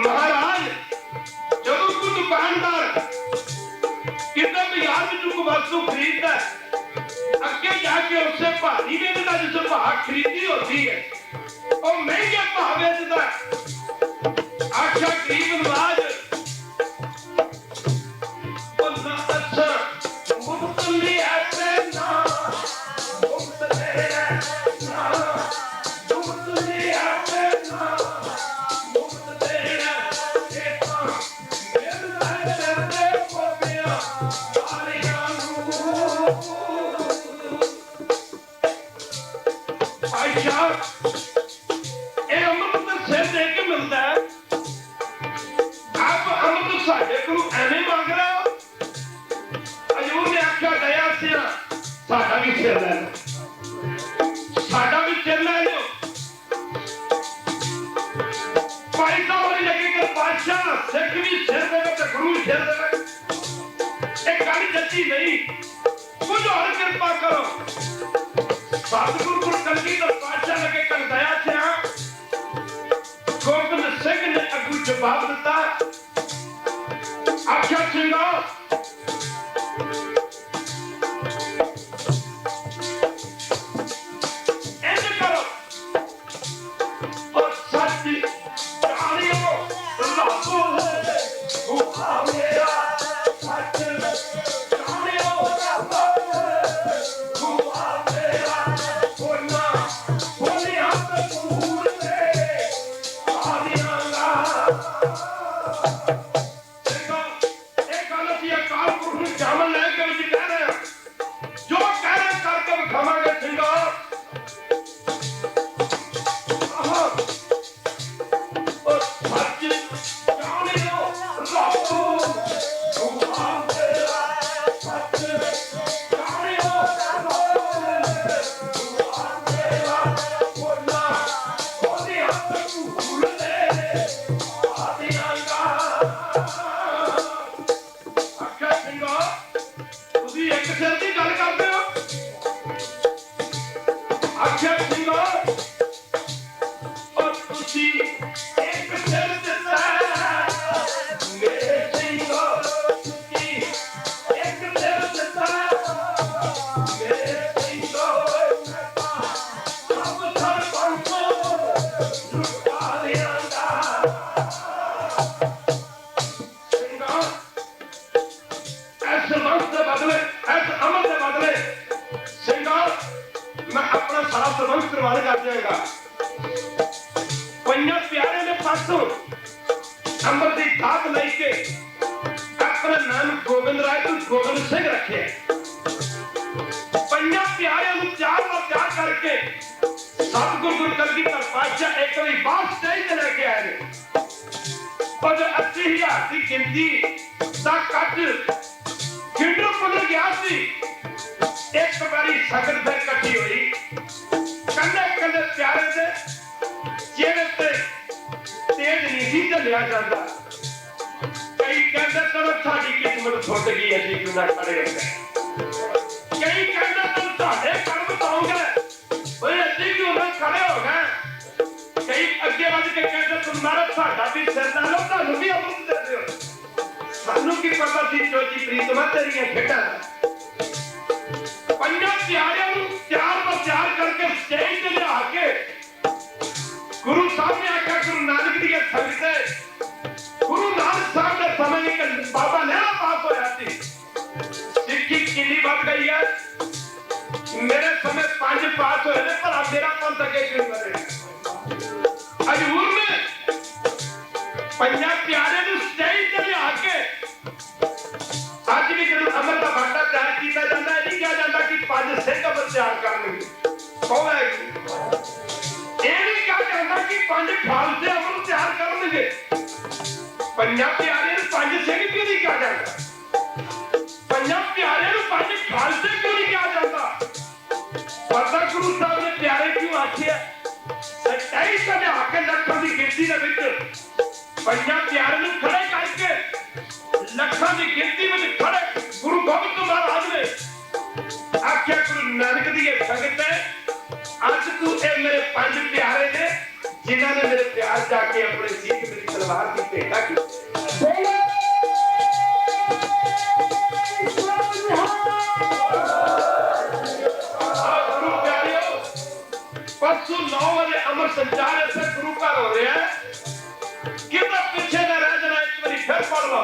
महाराज जदों कोई दुकानदार किसी बाजार में कोई वस्तु खरीदता अगे जाके उससे भारी वेचदा जिस भाव खरीदी होती है वो महंगे भाव वेचदा आख्या गरीब नवाज जवाब दिता आख्या सिंगा ऐसे करो और सच जानियो लाखों भूखा मेरा सच जानियो भूखा मेरा बोलना बोलिया तो तुसी एक सिर दिता मेरे सिंहो तुसी एक सिर दिता मेरे सिंहो अब सर पंखो लुटा लियांदा सिंहो ऐसे वक्त के बदले ऐसे अमल के बदले सिंहो मैं अपना सारा सर्वंश कुर्बान कर देगा पंजा प्यारे ने पासों अंबर की दात लेके अपना नाम गोविंद राय तो गोविंद सिंह रखे पंजा प्यारे ने चार बार प्यार करके सतगुरु गुरु कलगीधर पातशाह एक बार स्टेज पे लेके आए ने और जो 80,000 की गिनती का कट किंडर पदर गया सी एक बारी संगत फिर इकट्ठी हुई कंधे कंधे प्यारे से चेहरे पे तेज नहीं चलिया जाता कई कहते चलो साड़ी किस्मत फुट गई अभी क्यों ना खड़े हो गए कई कहते तुम साढ़े कर्म बताओगे भाई अभी क्यों ना खड़े हो गए कई अगे बढ़ के कहते तुम्हारा साढ़ा भी सिर ना लो तुम भी अमृत देते हो सानू की पता सी चोची प्रीतमा तेरियां खेड़ा पंजा प्यारे चार पर चार करके स्टेज पे लिया के गुरु साहब ने आख्या गुरु नानक दी संगत गुरु नानक साहब ने समय एक बाबा नेहरा पास होया सी सिक्खी किली बढ़ गई है मेरे समय 5 पास होए ने पर अब मेरा पंथ अगे क्यों बढ़े हजूर में पंजा प्यारे नु स्टेज पे लिया के आज भी जब अमर का भांडा तैयार किया जाता है नहीं क्या जाता कि 5 सिंह अमर तैयार करने कौन है ये नहीं क्या जाता कि 5 खालसे अमर तैयार करने पंजाब प्यारे 5 सिंह क्यों नहीं क्या जाता पंजाब प्यारे 5 खालसे क्यों नहीं क्या जाता पता गुरु साहब ने प्यारे क्यों आखे सच्चाई से आके लखों की गिनती के विच पंजाब प्यारे ने खड़े करके लखों की गिनती में खड़े गुरु गोबिंद महाराज ने आख्या गुरु नानक दी संगत है आज तू ए मेरे 5 प्यारे ने जिन्होंने मेरे प्यार जाके अपने सीख मेरी तलवार की भेंटा की गुरु प्यारियों परसों 9 बजे अमर संचार ऐसे गुरु घर हो रहा है कि पीछे न रह जाना एक बार फिर पढ़ लो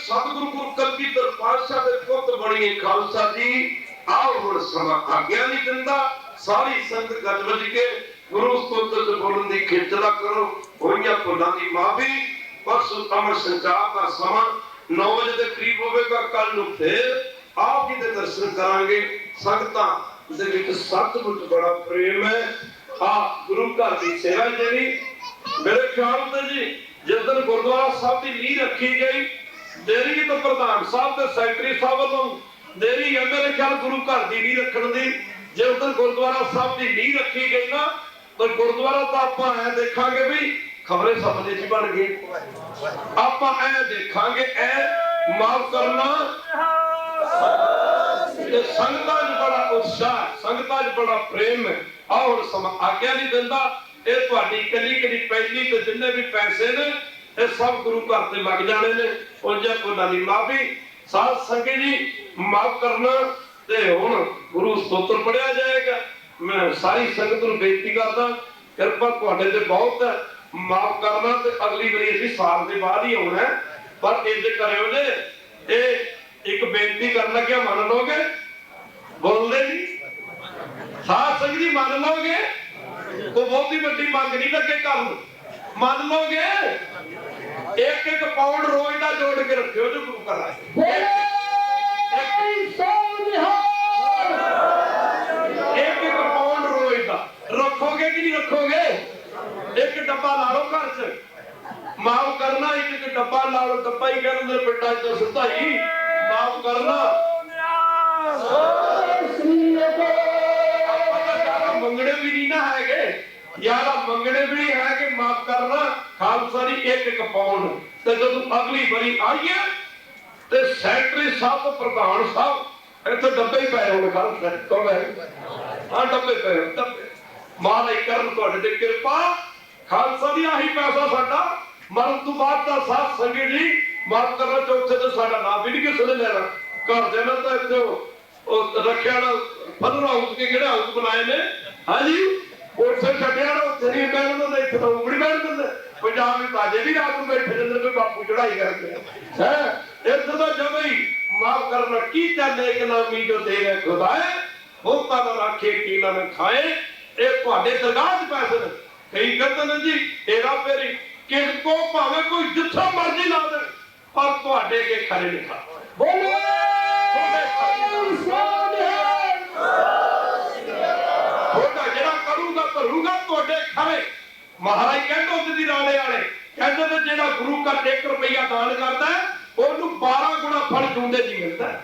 सतगुरु गुरु कलगीधर पातशाह दे पुत्र बणिए खालसा जी आओ हुण समा आज्ञा नहीं दिंदा सारी संगत गज बज के गुरु स्तोत्र च बोलन दी खिचला करो होइया भुलां दी माफी परसों अमर संचार का समा 9 बजे के करीब होवेगा कल नु फिर आप जी दे दर्शन करांगे संगतां दे विच सचमुच बड़ा प्रेम है आ गुरु घर दी सेवा जेरी मेरे ख्याल से जी जिस दिन गुरुद्वारा साहब की नींह रखी गई देरी तो प्रधान साहब ते सैकटरी साहब वालों देरी है मेरे ख्याल गुरु घर की नींह रखने दी जिस दिन गुरुद्वारा साहब की नींह रखी गई ना तो गुरुद्वारा तो आप ऐ देखांगे भी खबरें समझे जी बन गई आप ऐ देखांगे ऐ माफ करना संगतां च बड़ा उत्साह संगतां च बड़ा प्रेम है और समा आज्ञा नहीं दिंदा ये तुहाडी कली कली पहली ते जिन्ने भी पैसे ने ये सब गुरु घर ते लग जाने ने उंजा भुलां दी माफी साध संगत जी माफ करना ते हुण गुरु स्तोत्र पढ़िया जाएगा मैं सारी संगत नूं बेनती करदा कृपा तुहाडे ते बहुत है माफ करना ते अगली बारी असीं साल दे बाद ही आउणा है पर इंज करियो जे ए एक बेनती कर लग्या मान लोगे बोलदे नहीं साध संगत जी मान लोगे कोई बहुत ही बड़ी मांग नहीं लगे कर मान लोगे? एक एक पाउंड रोज का जोड़ के रखियो जो गुरु कर रहा है। एक एक पाउंड रोज का रखोगे कि नहीं रखोगे? एक डब्बा ला लो घर च, माफ करना एक एक डब्बा ला लो। डब्बा ही कहते पिंडा च सिद्धा ही माफ करना। मंगने भी नहीं ना है यार, मंगने भी नहीं है कि माफ करना खालसा दी एक एक पाउंड। ते जब अगली बारी आई है ते सैकटरी साहब प्रधान साहब इतने डब्बे ही पै होने खालसा कौन है? हाँ डब्बे पे डब्बे महाराज करन तुहाडे ते कृपा। खालसा दी आही पैसा साडा मरण तो बाद दा साथ संगत जी माफ करना चौथे ते साडा नाम भी नहीं किसी ने लेना। घर देना तो इतने रखिया ना फदरा हाउस के किहड़े हाउस बनाए ने। हाँ जी उसे छड्डिया ना उत्थे नहीं बैठन दिंदे, इत्थे तां उंगली बैठ दिंदे। पंजाब में ताजे भी रात में बैठे रहंदे कोई बापू चढ़ाई करके है। इत्थे तां जब ही माफ करना की चाहे एक नामी जो देवे खुदाए होता ना रखे कीला न खाए। ये तुहाडे दरगाह च पैसे ने। कई कहते ने जी हेरा फेरी किसको भावे कोई जिथा मर्जी ला दे पर तुहाडे के खरे नहीं खा। महाराज कहते उस राणे वाले कहते जेड़ा गुरु का 1 रुपया दान करता है ਉਹਨੂੰ 12 गुणा फल चूंडे जी मिलता है।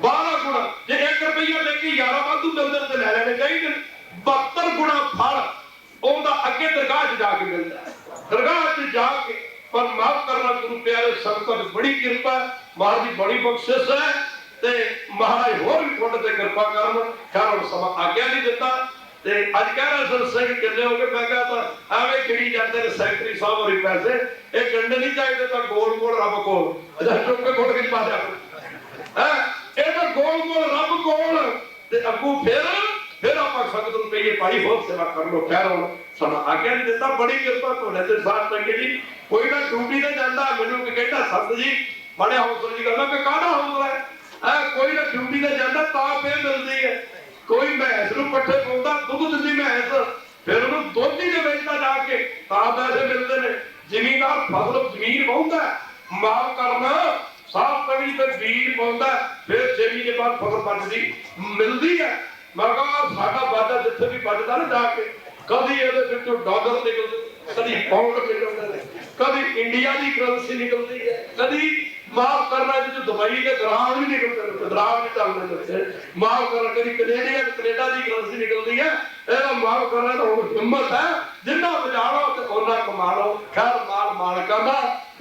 12 गुणा जे 1 रुपया देके 11 वाधू मिलते तो ले लेने चाहिए। 72 गुणा फल ਉਹਦਾ ਅੱਗੇ दरगाह च जाके मिलता है। दरगाह च जाके पर माफ करना गुरु प्यारे संगत बड़ी कृपा महाराज की बड़ी बख्शिश है ते महाराज होर भी थोड़े ते कृपा करन। खैर हुण समा आज्ञा नहीं दिता ते अज कह रहे सर सिंह किन्ने हो गए। मैं कहा तो एवें खिड़ी जाते ने सैकटरी साहब और पैसे ये गंढे नहीं चाहिए तो गोल गोल रब कोल चुप के घुट के पा दिया है। ये तो गोल गोल रब कोल ते अगू फिर आप संगत नूं कहिए भाई होर सेवा कर लो। खैर हुण समा आज्ञा नहीं दिता बड़ी कृपा तुहाडे ते साथ संगे जी। कोई ना ड्यूटी ते जांदा मैनूं कहंदा संत जी बड़े हौसले दी गल है काहदा हौसला है। कोई ना ड्यूटी ते जांदा तां पे मिलदी है। कोई भैंस नूं पट्ठे पाउंदा दुध दिंदी भैंस फिर उन्होंने दुध ही बेचता जाके तां पैसे मिलते हैं। जिमीदार फसल जमीन पाउंदा माफ करना साफ तवी ते बीज पाउंदा फिर 6 महीने बाद फसल बचदी मिलदी है। मैं कहा साडा बाजा जिथे भी बचदा ना जाके कभी इहदे विचों डॉलर निकलदे कभी पाउंड निकलदे कभी इंडिया की करंसी निकलती है कभी माफ करना दुबई के दराम भी निकलते दराम भी चलते माफ करना कभी कनेडा की करंसी निकलती है। यह माफ करना तो हिम्मत है जिन्ना बचा लो तो उन्ना कमा लो। खैर माल मालका का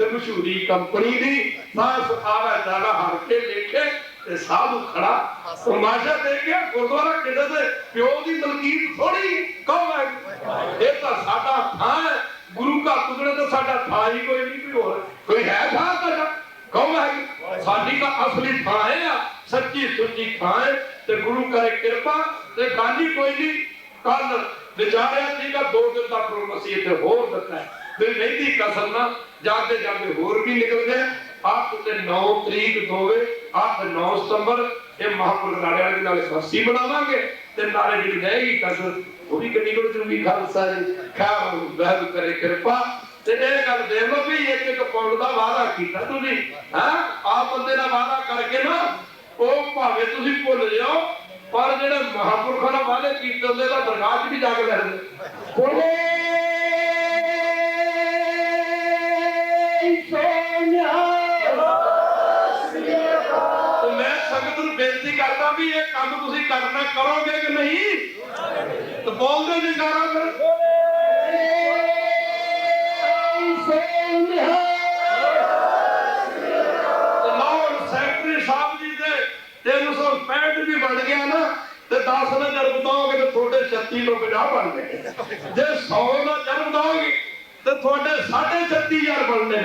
मशहूरी कंपनी की सांस आवे जाना हर के लेखे साधु खड़ा तमाशा देख गया गुरुद्वारा किधर से प्यो की तलकीद थोड़ी कौन है। ये तो साडा थां है गुरु का कुदरत तो साडा थां ही कोई नहीं कोई है थां साडा कौन है। साडी का असली थां है सच्ची सुच्ची थां है ते गुरु करे कृपा ते गाली कोई नहीं। कल विचारिया सीगा 2 दिन तक मसीह ते होर दता है फिर नहीं थी कसर ना जाते जाते होर भी निकल गए। 8 ते 9 तरीक दोवे 8-9 सितंबर ये महापुरुष राणे वाले नाल बरसी बनावांगे ते नाले जी रहेगी कसर वो भी कभी को चुंगी खालसा जी खैर वह करे कृपा ते ये गल देख लो भी एक एक पाउंड दा वादा कीता तुसी हां आप बंदे दा वादा करके ना ओ भावे तुसी भुल जाओ पर जेड़े महापुरुषां ने वादे कीते हुंदे दा दरगाह च भी जाके लड़दे बोले सोनिया। तो मैं संगत नूं बेनती करदा भी ये काम तुसी करना करोगे कि नहीं तो बोल दो जी करो सैकटरी साहब जी दे 365 भी बन गया ना तो 10 ना जन्म दोगे तो थोड़े 36 लोग 50 बन गए जे 100 ना जन्म दोगे तो थोड़े 36,500 बनने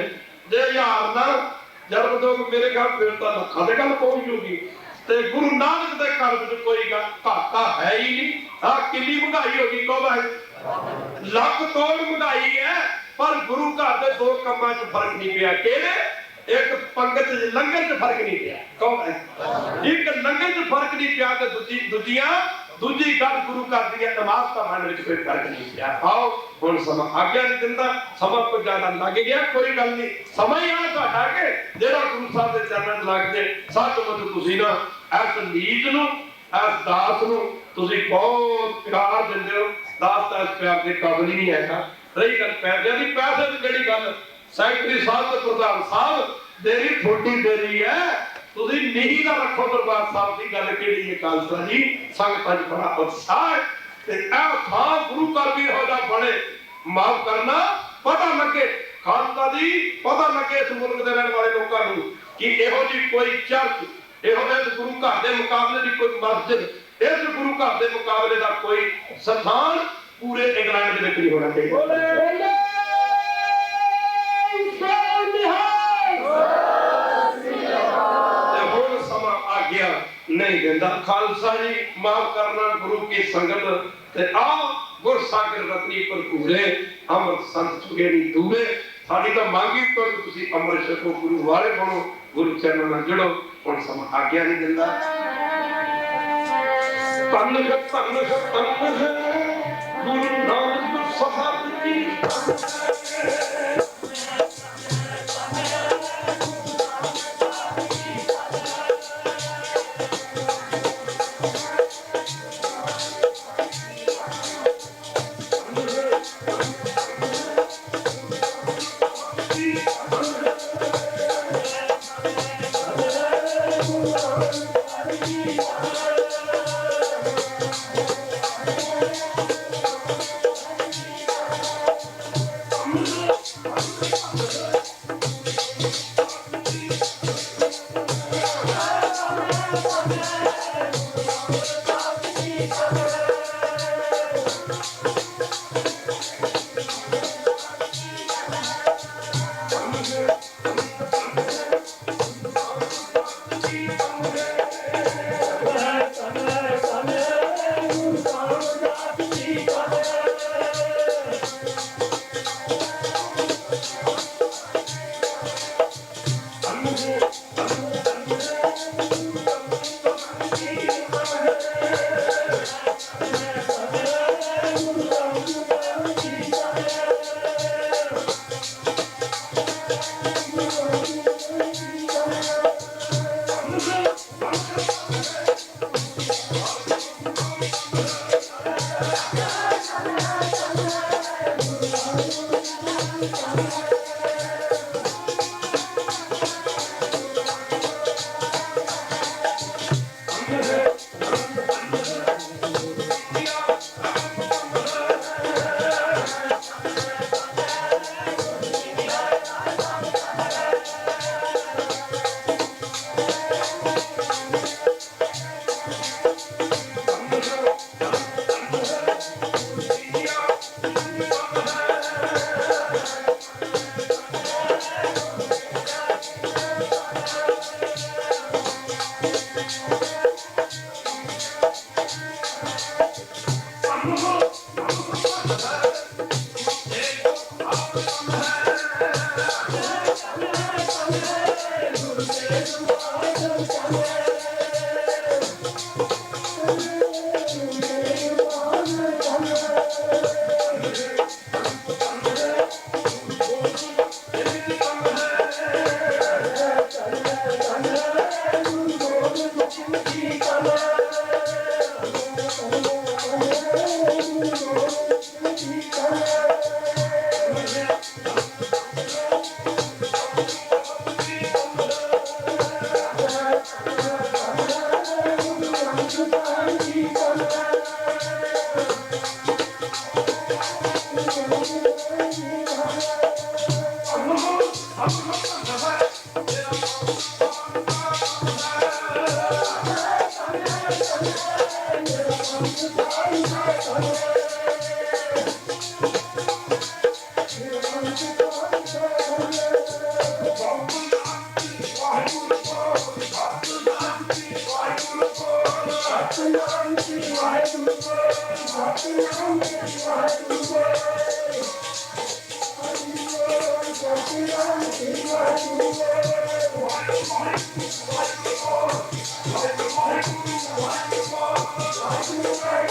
जे 1000 ना जन्म दोगे मेरे ख्याल फिर तो लखा दे गल पहुंच जूगी। ते गुरु नानक दे घर विच कोई घाटा है ही नहीं। हाँ कितनी महंगाई होगी कौन है लख तोड़ महंगाई है पर गुरु घर के 2 कामां च फर्क नहीं पिया केड़े एक पंगत लंगर च फर्क नहीं पिया कौन है एक लंगर च फर्क नहीं पिया ते दूजियां दूजी गल गुरु घर दी नमाज का मन में कोई फर्क नहीं पिया। आओ हुण समा आज्ञा नहीं दिंदा, समा को ज्यादा लग गया, कोई गल नहीं, समय आ तुहाडा के जेड़ा गुरु साहब दे चरणन लग जाए। सचमुच तुसीं ना इस नीत नूं, इस दास नूं तुसीं बहुत प्यार दिंदे हो। दास तां इस प्यार दे काबिल ही नहीं हैगा। रही गल पैसे की, पैसे की जिहड़ी गल सैकटरी साहब ते प्रधान साहब देरी थोड़ी देरी है, तुसीं नींह दा रखो दरबार साहब की गल किहड़ी है। खालसा जी संगतां च बड़ा उत्साह है ते इह थां गुरु घर भी हो जा बने, माफ करना पता लगे खालसा जी, पता लगे इस मुल्क दे रहने वाले लोकां नूं कि इहो जी कोई चर्च, इहो इस गुरु घर दे मुकाबले दी कोई मस्जिद, इस गुरु घर दे मुकाबले दा कोई स्थान पूरे इंग्लैंड दे विच नहीं होना चाहिए। नहीं देता खालसा जी माफ करना गुरु की संगत ते आओ गुर सागर रत्नी पर पूरे अमृत संत चुके नहीं दूरे। साड़ी तो मांगी तो तुसी अमृत छको, गुरु वाले बनो, गुरु चरणों में जुड़ो। हुण समा आज्ञा नहीं दिंदा। तन गुरु नानक साहब जी
Why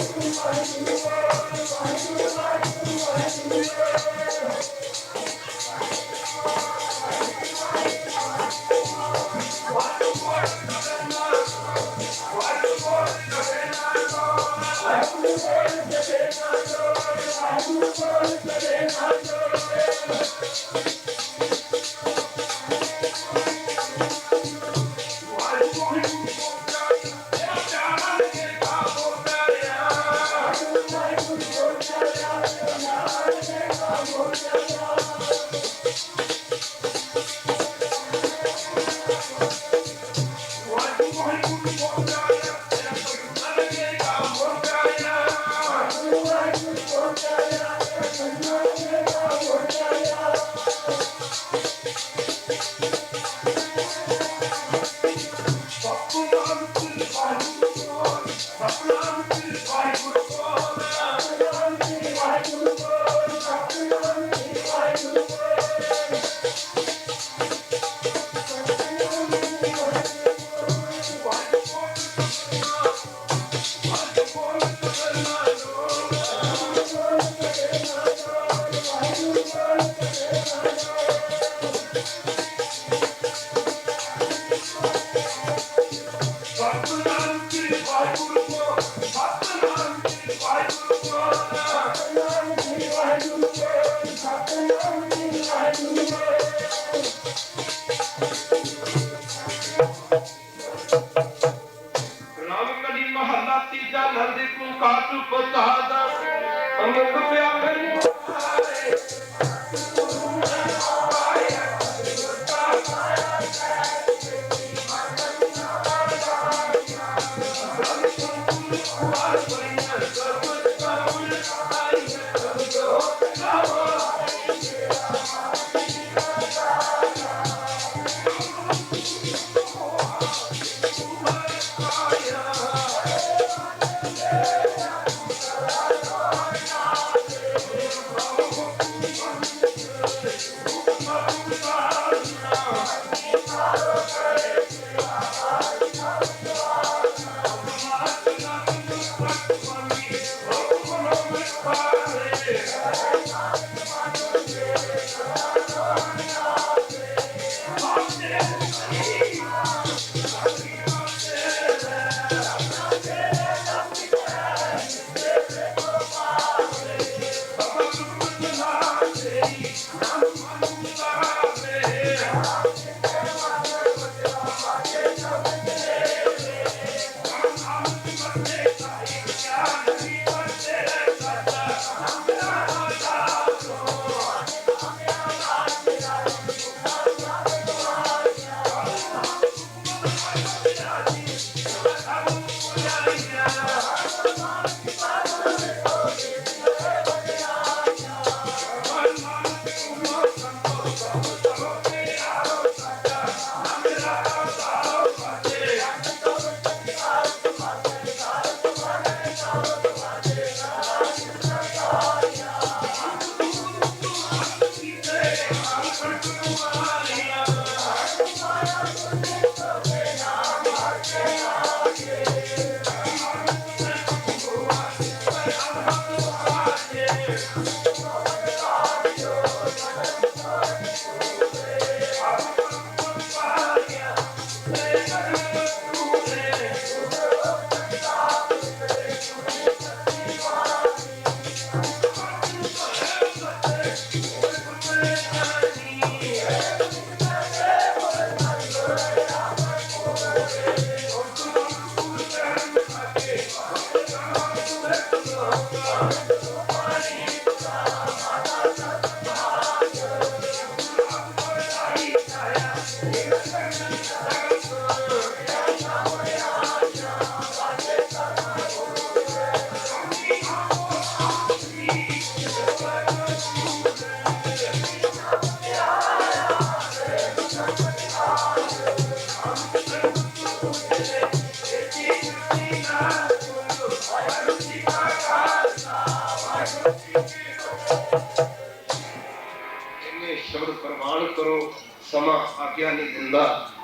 शब्द प्रमाण करो समा आज्ञा नहीं दिंदा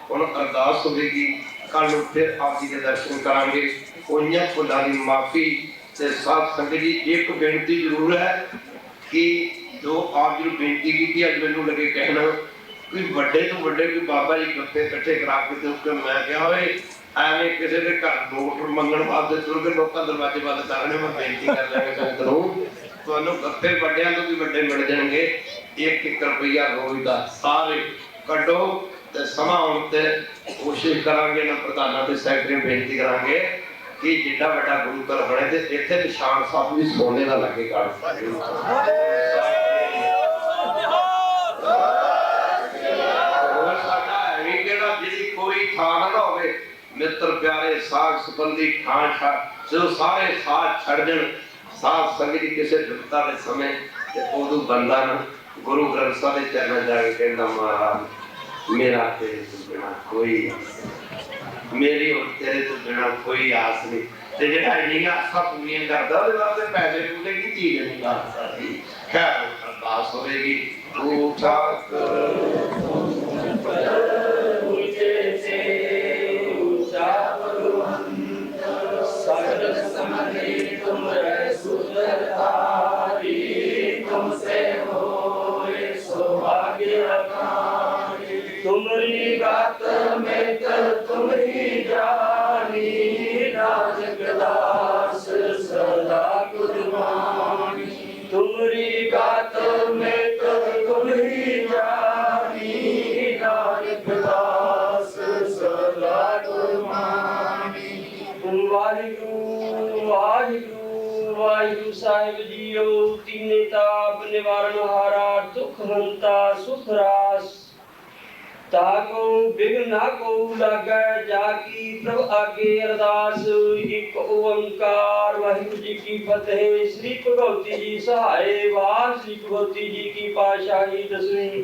हुण अरदास होगी कल फिर आप जी के दर्शन करांगे होइयां भुलां दी माफी ते साथ संगत जी एक बेनती जरूर है कि जो आप जी बेनती की अज मैनूं लगे कहना कोई बड़े तो बड़े कोई बाबा जी गप्पे इकट्ठे करा के मैं क्या होए ਐਵੇਂ ਕਿਸੇ ਦੇ ਘਰ ਨੋਟ ਮੰਗਣ ਵਾਸਤੇ ਤੁਰ ਕੇ ਲੋਕਾਂ ਦਰਵਾਜ਼ੇ ਬੰਦ ਕਰਨੇ ਮੈਂ ਬੇਨਤੀ ਕਰ ਲਾਂਗਾ ਸੰਗਤ ਨੂੰ ਤੁਹਾਨੂੰ ਗੱਫੇ ਵੱਡਿਆਂ ਤੋਂ ਵੀ ਵੱਡੇ ਮਿਲ ਜਾਣਗੇ 1-1 ਰੁਪਈਆ ਰੋਜ਼ ਦਾ ਸਾਰੇ ਕੱਢੋ ਤੇ ਸਮਾਂ ਆਉਣ ਤੇ ਕੋਸ਼ਿਸ਼ ਕਰਾਂਗੇ ਨਾ ਪ੍ਰਧਾਨਾਂ ਤੇ ਸੈਕਟਰੀ ਨੂੰ ਬੇਨਤੀ ਕਰਾਂਗੇ ਕਿ ਜਿੱਡਾ ਵੱਡਾ ਗੁਰੂ ਘਰ ਬਣੇ ਤੇ ਇੱਥੇ ਨਿਸ਼ਾਨ ਸਾਹਿਬ ਵੀ ਸੋਨੇ ਦਾ ਲੱਗੇ ਕਾਲ कोई थान ना होवे मित्र प्यारे साग संबंधी खान खा जो सारे साथ छड़ जन साथ संगत किसी दुखता के समय ते उदू बंदा ना गुरु ग्रंथ साहब के चरणों जाके कहना महाराज मेरा तेरे तो बिना कोई मेरी और तेरे तो बिना कोई आस नहीं ते जेड़ा इन्नी आसां पूरीआं करदा ओदे वास्ते पैसे पूरे की चीज नहीं कर सकदी खैर अरदास होवेगी तू ठाकुर
तुम्हारी बात में तुम ही जानी नानक दास सदा कुर्बानी तुम्हारी बात में तुम ही जानी नानक दास सदा कुर्बानी वाहिगुरु वाहिगुरु वाहिगुरु साहिब जीओ तीने ताप निवारण हारा दुख हंता सुख रास ताको बिघ्न ना को लागे जाकी प्रभ आगे अरदास एक ओंकार वाहिगुरु जी की फतेह श्री भगवती जी सहाय वाह श्री भगवती जी की पातशाही दसवीं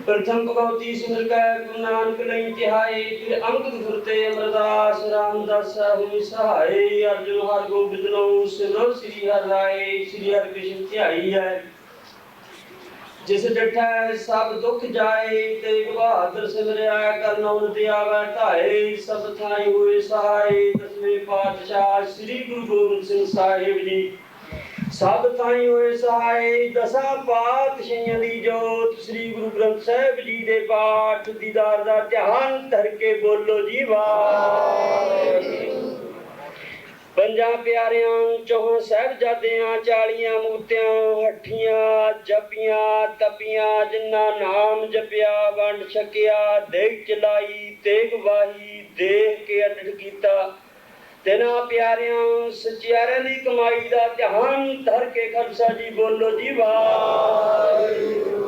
प्रथम भगवती सिमर कै गुरु नानक नहीं तिहाए, फिर अंगद फुरते अमरदास रामदास हुई सहाय। अर्जुन हर गोबिंद नो सिमरो श्री हर राय, श्री हर कृष्ण ध्याई है। जिस डिठै सब दुख जाए, तेग बहादुर सिमरिया करना उन्नति आवे ढाए। सब थाई हुए सहाय, दसवें पातशाह श्री गुरु गोबिंद सिंह साहिब जी। सब थाई होए सहाय, दसा पातशाहियां दी जोत। श्री गुरु ग्रंथ साहिब जी दे पाठ दीदार दा ध्यान धर के बोलो जी वाहिगुरू। पंजा प्यारियां चौहां साहिबजादियां, 40 मूर्तियां हठियां जपियां तपियां। जिन्ना नाम जपिया वंड छकिया, देग चलाई तेग वाही। देख के अटट कीता तिना प्यारियां, सचियारियां दी कमाई दा ध्यान धर के खालसा जी बोलो जी वाहिगुरू।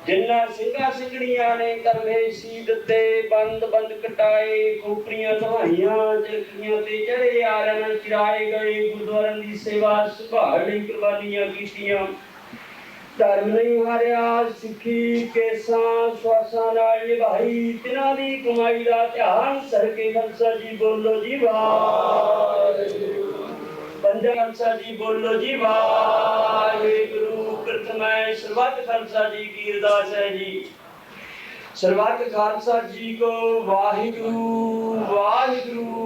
जिन्ना सिंगा सिंगड़ियां ने करवे सी दिते, बंद बंद कटाए। खोपड़ियां लवाइयां चरखियां ते चढ़े यारां चिराए गए। गुरुद्वारां दी सेवा संभाल लई कुर्बानियां कीतियां। धर्म नहीं हारिया, सिੱਖੀ केसां श्वासां नाल निभाई। तिन्हां दी कमाई दा ध्यान धर के खालसा जी बोलो जी वाहिगुरू। पंजा खालसा जी बोलो जी वाहिगुरू। प्रथम सर्वत खालसा जी की अरदास है जी। सर्वत खालसा जी को वाहिगुरू वाहिगुरू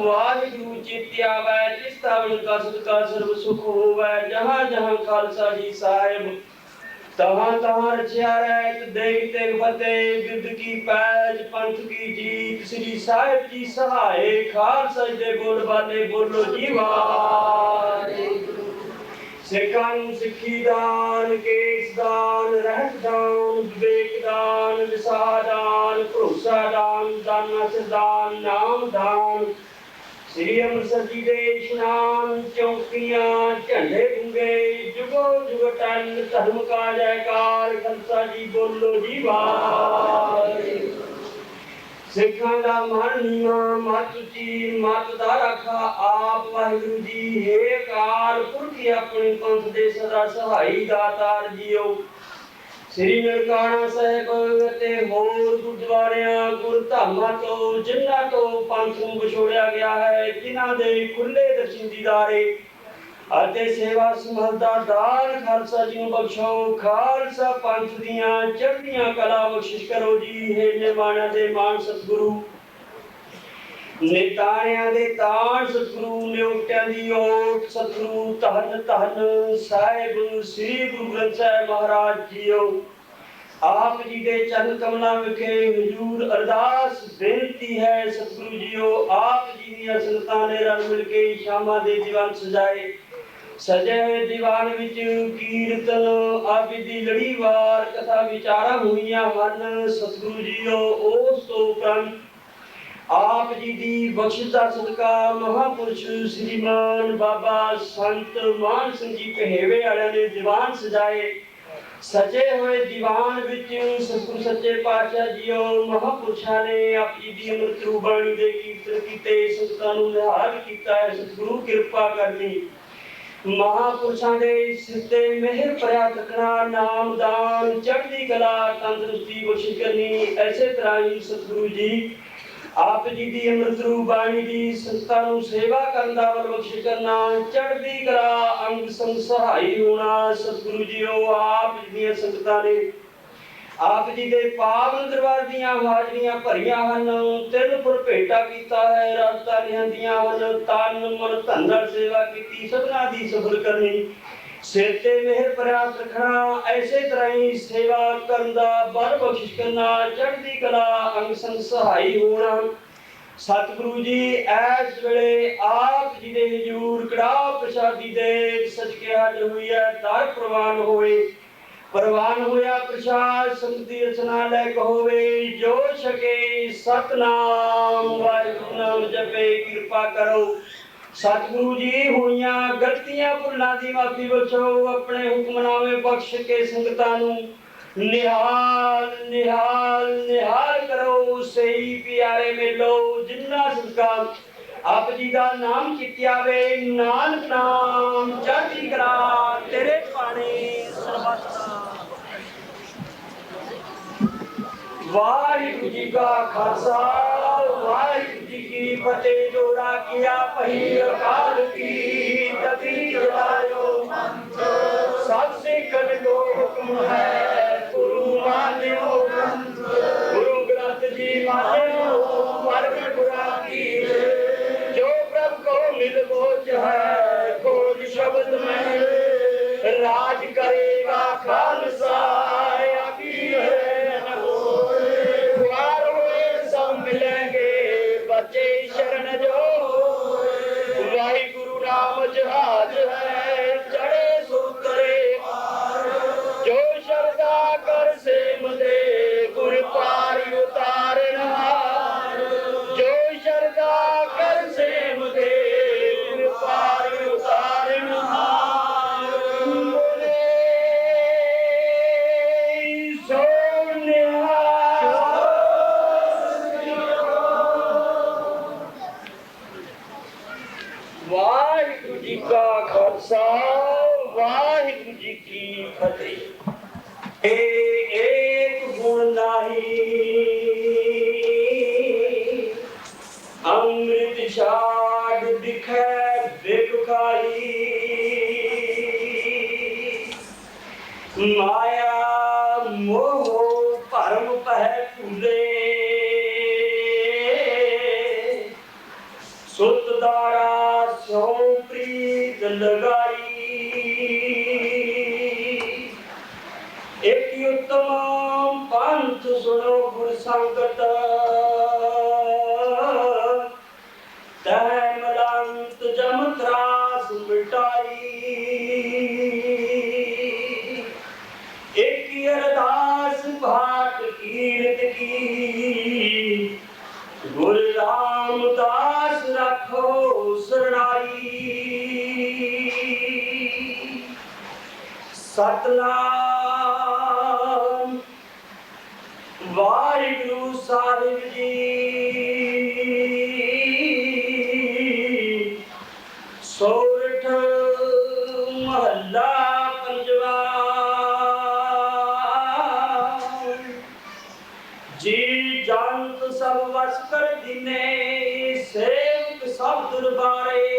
वाहिगुरू चेते आवे। जिस तावन का सदका सर्व सुख होवे। जहाँ जहाँ खालसा जी साहिब, तहाँ तहाँ रचिया रैत। देख तेग फतेह बिरद की पैज, पंथ की जीत। श्री साहिब जी सहाय, खालसा जी दे बोल बाले बोलो जी वाहिगुरू। सिखां नूं सिੱਖੀ दान, केस दान, रहत दान, विवेक दान, विसाह दान, भरोसा दान, दाना सिरदान, नाम दान। श्री अमृतसर जी दे इशनान, चौकियां झंडे गुंगे। जुगो जुग टन धर्म का जयकार। खालसा जी बोलो जी वाहिगुरू। सिखां दा मन नीवा, मत उची मत दा रखा आप। वाहिगुरू जी हे अकाल पुरख अपने पंथ दे सदा सहाई दातार जीओ। श्री ननकाना ਸਾਹਿਬ ਅਤੇ ਹੋਰ ਗੁਰਦੁਆਰਿਆਂ ਗੁਰਧਾਮਾਂ ਤੋਂ ਜਿਨ੍ਹਾਂ ਤੋਂ ਪੰਥ ਨੂੰ ਵਿਛੋੜਿਆ ਗਿਆ ਹੈ, ਜਿਨ੍ਹਾਂ ਦੇ ਖੁੱਲੇ ਦਰਸ਼ਨ ਦੀਦਾਰੇ ਅਤੇ ਸੇਵਾ ਸਮਝਦਾ ਦਾਨ ਖਾਲਸਾ ਜੀ ਨੂੰ ਬਖਸ਼ੋ। ਖਾਲਸਾ ਪੰਥ ਦੀਆਂ ਚੜ੍ਹਦੀਆਂ ਕਲਾ ਬਖਸ਼ਿਸ਼ ਕਰੋ ਜੀ। ਹੇ ਨਿਮਾਣਿਆਂ ਦੇ ਮਾਨ ਸਤਿਗੁਰੂ, ਨਿਤਾਣਿਆਂ ਦੇ ਤਾਣ ਸਤਿਗੁਰੂ, ਨਿਉਟਿਆਂ ਦੀ ਓਟ ਸਤਿਗੁਰੂ। ਧੰਨ ਧੰਨ ਸਾਹਿਬ ਸ੍ਰੀ ਗੁਰੂ ਗ੍ਰੰਥ ਸਾਹਿਬ ਮਹਾਰਾਜ ਜੀਓ। ਆਪ ਜੀ ਦੇ ਚਰਨ ਕਮਲਾਂ ਵਿਖੇ ਹਜ਼ੂਰ ਅਰਦਾਸ ਬੇਨਤੀ ਹੈ ਸਤਿਗੁਰੂ ਜੀਓ। ਆਪ ਜੀ ਦੀਆਂ ਸੰਗਤਾਂ ਨੇ ਰਲ ਮਿਲ ਕੇ ਸ਼ਾਮਾਂ ਦੇ ਦੀਵਾਨ ਸਜਾਏ। सजे हुए दीवान विच कीर्तन आदि दी लड़ीवार कथा विचारा हुईयां हन सतगुरु जीओ। उस तो उपरंत आप जी दी बख्शिश दा सदका महापुरुष श्रीमान बाबा संत मान सिंह जी पहेवे वाले ने दीवान सजाए। सजे हुए दीवान विच सतगुरु सच्चे पातशाह जीओ महापुरुषां ने आप जी दी अमृत रूप बाणी दे कीर्तन कीते, संतां नूं निहाल कीता है। सतगुरु किरपा करनी महापुरुषां दे सिर ते मेहर भरिया रखना, नाम दान चढ़दी कला तंदुरुस्ती बख्शिश करनी। ऐसे तरह ही सतगुरु जी आप जी दी अमृत रूप बाणी दी संतां नूं सेवा करन दा बल बख्शिश करना, चढ़दी कला अंग संग सहाई होना। सतगुरु जीओ आप जी दी संगतां ने आप जी दे पावन दरबार दियां हाजरियां भरियां हन। तिल पुर भेटा कीता है, रास्ता लियांदियां हन। तन मन धन नाल सेवा कीती, सबना दी सफल करनी। सिर ते मेहर भरिया रखना, ऐसे तरह ही सेवा करन दा बल बख्शिश करना, चढ़दी कला अंग संग सहाई होना। सतगुरु जी ऐस वेले आप जी दे हजूर कड़ाह प्रसादी दे सच के हाजर हुई है। दर प्रवान होए प्रवान होया प्रसाद संगति रचना लायक होवे। जो सके सतनाम वाहिगुरू नाम जपे कृपा करो। सतगुरु जी होइयां गलतियां भुलां दी माफी बख्शो। अपने हुक्मनामे बख्श के संगतां नूं निहाल निहाल निहाल करो। सही प्यारे मिलो जिन्ना सदका आप जी दा नाम चित्या वे। नानक नाम चढ़दी कला तेरे पाने सर्वत्र। वाहिगुरु जी का खालसा वाहिगुरु जी की फतेह। जोड़ा किया पहिल काल की तभी जलायो सबसे कल को हुक्म है गुरु मान्यो गुरु ग्रंथ जी मान्यो वर्ग बुरा की जो प्रभु को मिल बोझ है खोज शब्द में राज करेगा खालसा अभी है न कोई। द्वार हुए सब मिलेंगे बच्चे शरण जो वाहिगुरु नाम जहाज है चढ़े सुतरे जो श्रद्धा कर से मुझे गुर पार उतारनहार जो श्रद्धा कर से मुझे गुर पार उतारनहार बोले वाहिगुरु जी का खालसा वाहिगुरु जी की फतेह। एक गुण नाही अमृत छाड़ दिखे बेखाई माया मोह भरम पह फूले सुत दारा सो प्रीत लगाई एक उत्तम पंथ सुनो गुर संगत तह मलंत जम त्रास मिटाई एक अरदास भाट कीर्त की गुर रामदास रखो शरणाई सतनाम वाहिगुरु साहिब जी सोरठ महला पंजवा जी जंत सब वस कर दिने सेवक सब दरबारे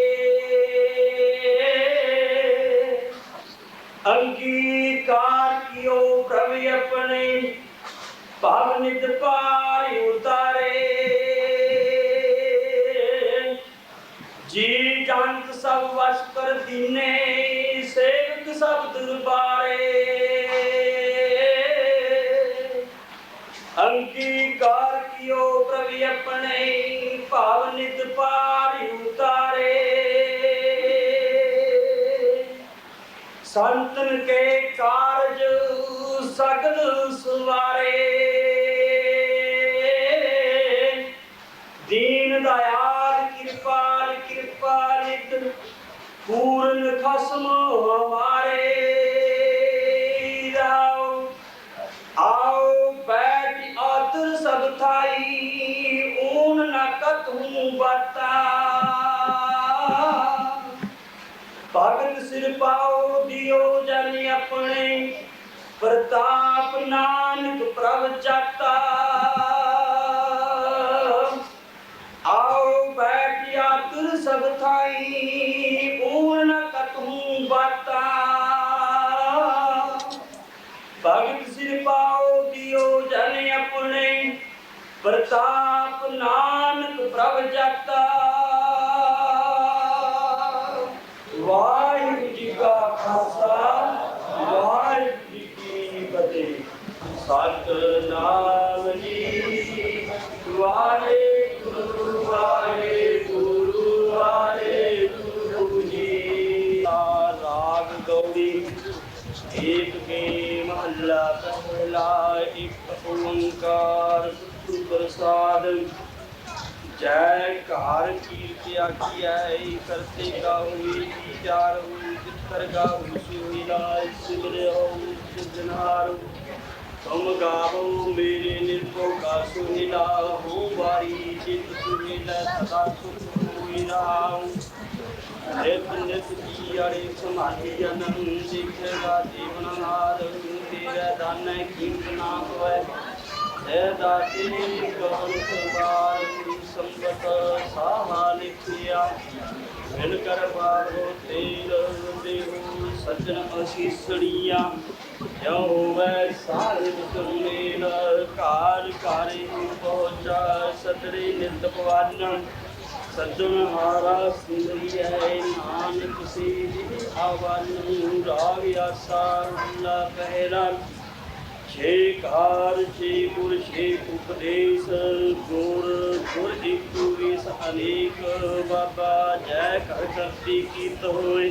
अंगीकार कियो प्रभु अपने पावनित पार उतारे जी जंत सब वस कर दिने सेवक सब दरबारे अंगीकार कियो प्रभु अपने पावनित पार उतारे संतन के कारज सगल सुवारे दीन दयाल कृपाल कृपालित पूर्ण खसम हमारे आओ बैठ आतर सब थाई ऊन न कतहूँ बता भगत सिर पाओ दियो जन अपने प्रताप नानक प्रभ जाता आओ बैठ आतर सब थाई ऊन न कतहूँ बता भगत सिर पाओ दियो जन अपने प्रताप नानक प्रभ जाता वाहिगुरु जी का खालसा वाहिगुरु जी की फतेह। सतनाम जी वाहिगुरु वाहिगुरु वाहिगुरु जी। राग गौड़ी एक के महला पहला एक ओंकार प्रसाद जय कार कीर्तिया किया करते गाऊं विचार चित्तर गाऊं सुहिला सिमरे हो सिद्धनार तुम गावो मेरे निर्भो का सुहिला हो बारी चित सुहिला सदा सुख हुईला नित नित की अड़े समाधि जन्म दिखेगा जीवन हार तेरा दान कीमत ना होए जय दाते कौन संभार संबत साहा लिखिया मिल कर बारो तेल देहु सज्जन असीसड़िया जो होवे साहिब सुमेल कार कारे पहुँचा सतरे नित पवानम सज्जन हारा सिंधिया नानक से आवन राग आसा पहला छे कार छे गुर छे उपदेश गुर गुर एक वेश अनेक बाबा जय कर करती कीत होए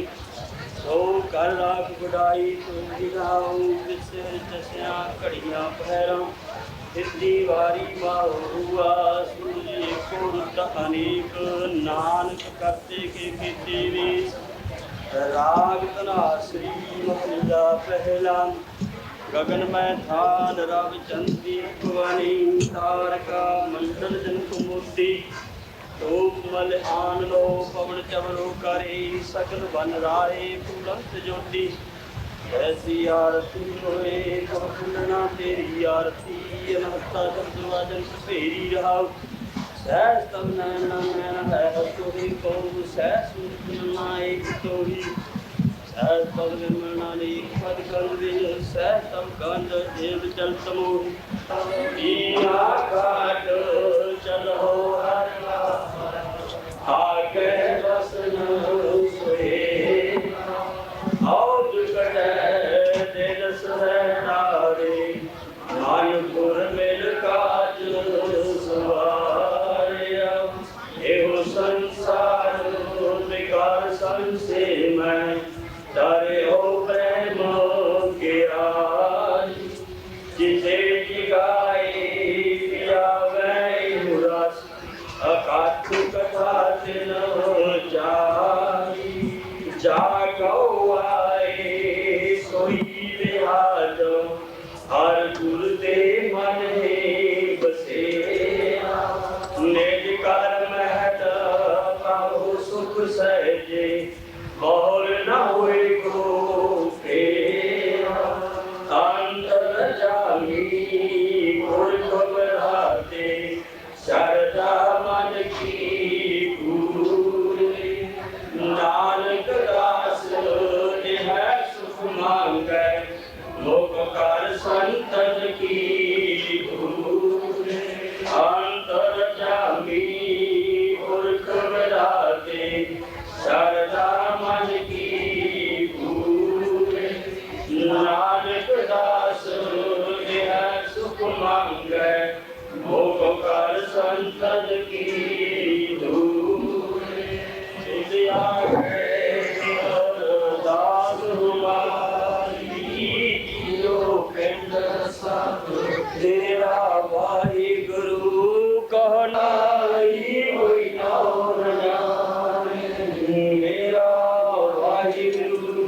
सो कर राख गुडाई तो दिलाऊं विसर जस्या घड़िया पहरा हिंदी वारी हुआ सूर्य को रुत अनेक नानक करते के कीते वेश राग तना श्री महला पहला गगन में थान रव चंदी भवानी तारका मंडल जन कुमुदी धूप मल आन लो पवन चवरो करे सकल वन राय फूलंत ज्योति ऐसी आरती होए फूलना तेरी आरती अनहता शब्द वाजन फेरी रहा सहस तब नैना नैन है तो ही को सहस नाय तो ही सहस तब निर्मणानी पद कंदिल सहस तब गंध देव चल समूह बीना काट चलो हरला आके रसन सोए औद कटे दिल सहनारे मानपुर मिल काज सवारिया एहो संसार विकार संसे मैं तारे हो प्रेम के राज जिसे जिगाए पिया वै मुरास अकाठ कथा तिन जाई जागो आए सोई बिहार हर गुर दे मन बसे निज कर महत पाओ सुख सहजे और न होए को अंतर जामी गुर घबराते शरदा मन की पूरी नानक दास यह सुख मांगे लोक कर संतन की पूरी अंतर जामी गुर घबराते शरदा मन की पूरे नानक दास यह सुख मांगे भोग कर संतन की धूरे दिया दास हमारी जियो पिंड सब तेरा भाई गुरु कहना ही कोई और मेरा वाहिगुरु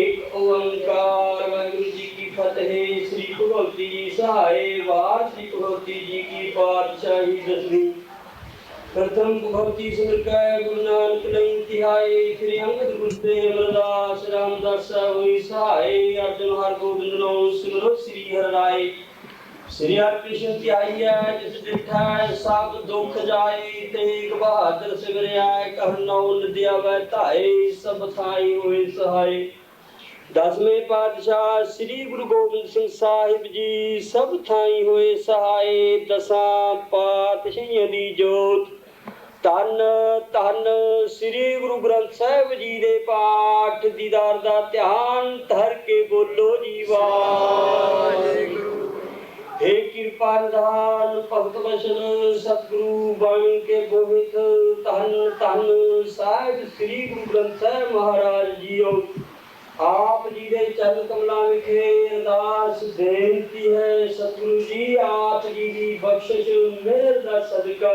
एक ओंकार वाहिगुरु जी की फतेह। श्री भगवती जी सहाय वार श्री भगवती जी की पातशाही दसवीं प्रथम भगवती सिमर गुरु नानक नहीं तिहाई श्री अंगद गुरुदेव अमरदास रामदास हुई सहाय अर्जुन हर गोविंद नो सिमरो श्री हर राय श्री हर कृष्ण तिहाइया जिस डिठा सब दुख जाए तेग बहादुर सिमर आए कहनो नदिया बहताए सब थाई हुए सहाय। दसवें पातशाह श्री गुरु गोबिंद सिंह साहिब जी सब थाई हुए सहाय दसां पातशाहियां दी जोत धन धन श्री गुरु ग्रंथ साहिब जी दे पाठ दीदार दा ध्यान धर के बोलो जी वाहिगुरू। हे कृपा निधान भगत वचन सतगुरु बाणी के गोविंद धन धन साहिब श्री गुरु ग्रंथ साहिब महाराज जीओ आप जी दे चरण कमलां विखे अरदास बेनती है सतगुरु जी आप जी की बख्शिश मेहर दा सदका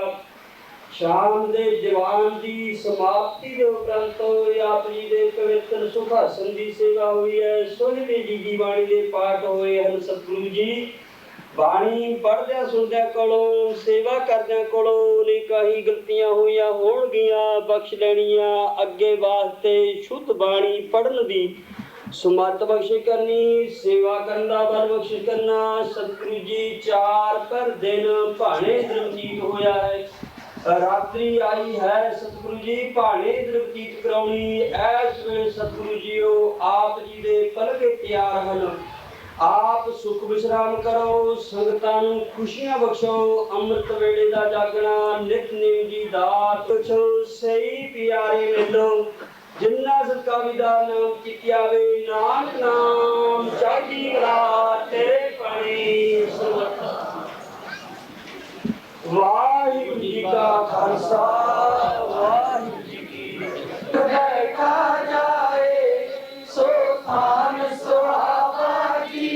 शाम दे जवान दी समाप्ति दे उपरंत आप जी दे पवित्र सुखासन दी सेवा हुई है सोहणे जी दी बाणी दे पाठ होए हन सतगुरु जी बाणी पढ़द्या सुनद्या कोलों सेवा करद्या कोलों ने कहीं गलतियां होईयां होणगियां बख्श लैणियां अगे वास्ते शुद्ध बाणी पढ़न दी ਸੁਮਤ ਬਖਸ਼ਿਸ਼ ਕਰਨੀ, ਸੇਵਾ ਕਰਨ ਦਾ ਬਲ ਬਖਸ਼ਿਸ਼ ਕਰਨਾ। ਸਤਿਗੁਰੂ ਜੀ 4 ਪਰ ਦਿਨ ਭਾਣੇ ਦਰਵਤੀਤ ਹੋਇਆ ਹੈ। ਰਾਤਰੀ ਆਈ ਹੈ ਸਤਿਗੁਰੂ ਜੀ ਭਾਣੇ ਦਰਵਤੀਤ ਕਰਾਉਣੀ। ਐਸ ਵੇਲੇ ਸਤਿਗੁਰੂ ਜੀਓ ਆਪ ਜੀ ਦੇ ਪਲਕੇ ਤਿਆਰ ਹਨ। ਆਪ ਸੁਖ ਵਿਸ਼ਰਾਮ ਕਰੋ, ਸੰਗਤਾਂ ਨੂੰ ਖੁਸ਼ੀਆਂ ਬਖਸ਼ੋ। ਅੰਮ੍ਰਿਤ ਵੇਲੇ ਦਾ ਜਾਗਣਾ, ਨਿਤਨੇਮ ਦੀ ਦਾਤ ਬਖਸ਼ੋ। ਸਹੀ ਪਿਆਰੇ ਮਿਲੋ ਜਿੰਨਾ ਸਦਕਾ ਵਿਦਾ ਨਾਮ ਕੀਤੀ ਆਵੇ। ਨਾਨਕ ਨਾਮ ਚੜ੍ਹਦੀ ਕਲਾ ਤੇਰੇ ਪਣੀ। ਵਾਹਿਗੁਰੂ ਜੀ ਕਾ ਖਾਲਸਾ, ਵਾਹਿਗੁਰੂ ਜੀ ਕੀ ਫਤਿਹ।
ਬੈਠਾ ਜਾਏ ਸੋ ਥਾਨ ਸੁਹਾਵਾ ਜੀ,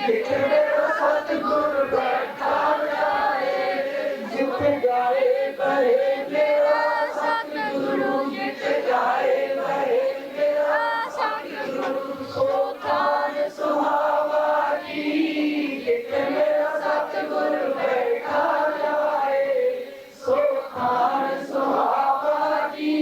ਜਿੱਥੇ ਮੇਰਾ ਸਤਿਗੁਰ ਬੈਠਾ ਜਾਏ। ਜਿੱਥੇ ਜਾਏ ਬਹਿ ਮੇਰਾ ਸਤਿਗੁਰੂ, ਜਿੱਥੇ ਜਾਏ ਬਹਿ ਮੇਰਾ ਸਤਿਗੁਰੂ। ਸੋ ਥਾਨ ਸੁਹਾਵਾ ਜੀ, ਜਿੱਥੇ ਮੇਰਾ ਸਤਿਗੁਰ ਬੈਠਾ ਜਾਏ। ਸੋ ਥਾਨ ਸੁਹਾਵਾ ਜੀ,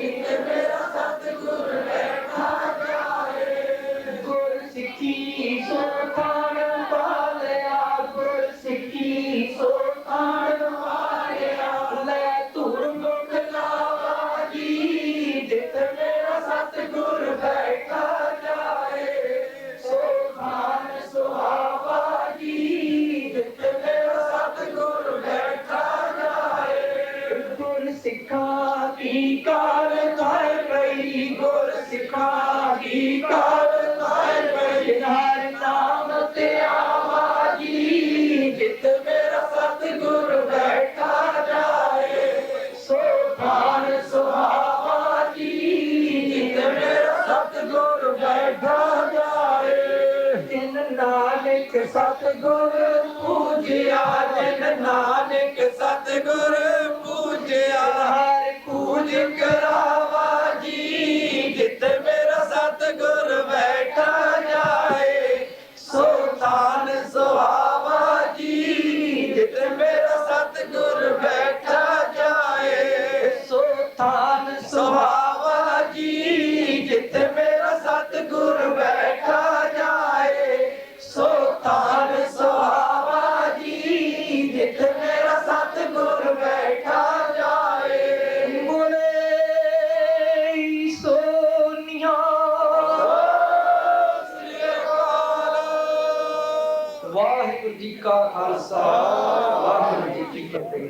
ਜਿੱਥੇ ਮੇਰਾ ਸਤਿਗੁਰ ਬੈਠਾ ਜਾਏ। ਗੁਰ ਸਿੱਖੀ ਸੋ ਥਾਨ ਪਾਲਿਆ, ਗੁਰ ਸਿੱਖੀ ਸੋ ਥਾਨ ਪਾਲਿਆ। ਲੈ ਧੂੜ ਮੁਖ ਲਾਵਾ ਜੀ, ਜਿੱਥੇ ਮੇਰਾ ਸਤਿਗੁਰ ਬੈਠਾ ਜਾਏ। ਸੋ ਥਾਨ ਸੁਹਾਵਾ ਜੀ, ਜਿੱਥੇ ਮੇਰਾ ਸਤਿਗੁਰ ਬੈਠਾ ਜਾਏ। ਗੁਰ ਸਿੱਖਾਂ ਕੀ ਕਾਰ ਕਾਇ ਪਈ, ਗੁਰ ਸਿੱਖਾਂ ਕੀ ਕਾਰ ਕਾਇ ਪਈ। ਹਰਿ ਨਾਮ ਤੇ ਆਵਾ ਜੀ, ਜਿੱਥੇ ਮੇਰਾ ਸਤਿਗੁਰ ਬੈਠਾ ਜਾਏ। ਸੋ ਥਾਨ ਸੁਹਾਵਾ ਜੀ, ਜਿੱਥੇ ਮੇਰਾ ਸਤਿਗੁਰ ਬੈਠਾ ਜਾਏ। ਜਿਨ ਨਾਨਕ ਸਤਿਗੁਰ ਪੂਜਿਆ, ਜਿਨ ਨਾਨਕ ਸਤਿਗੁਰ ਪੂਜਿਆ। ਹਰਿ ਪੂਜ ਕਰਾਵਾ ਜੀ, ਜਿੱਥੇ ਮੇਰਾ ਸਤਿਗੁਰ ਬੈਠਾ ਜਾਏ। ਸੋ ਥਾਨ ਸੁਹਾਵਾ ਜੀ, ਜਿੱਥੇ ਮੇਰਾ ਸਤਿਗੁਰ ਬੈਠਾ ਜਾਏ। ਸੋ ਥਾਨ ਸੁਹਾਵਾ ਜੀ, ਜਿੱਥੇ ਮੇਰਾ ਸਤਿਗੁਰ ਬੈਠਾ ਜਾਏ। ਸੋ ਥਾਨ ਸੁਹਾਵਾ ਜੀ, ਜਿੱਥੇ ਮੇਰਾ ਸਤਿਗੁਰ ਬੈਠਾ ਜਾਏ। ਬੋਲੇ ਸੋਨੀਆ ਸ੍ਰੀ ਅਕਾਲ।
ਵਾਹਿਗੁਰੂ ਜੀ ਕਾ ਖਾਲਸਾ, ਵਾਹਿਗੁਰੂ ਜੀ ਕੀ ਫਤਿਹ।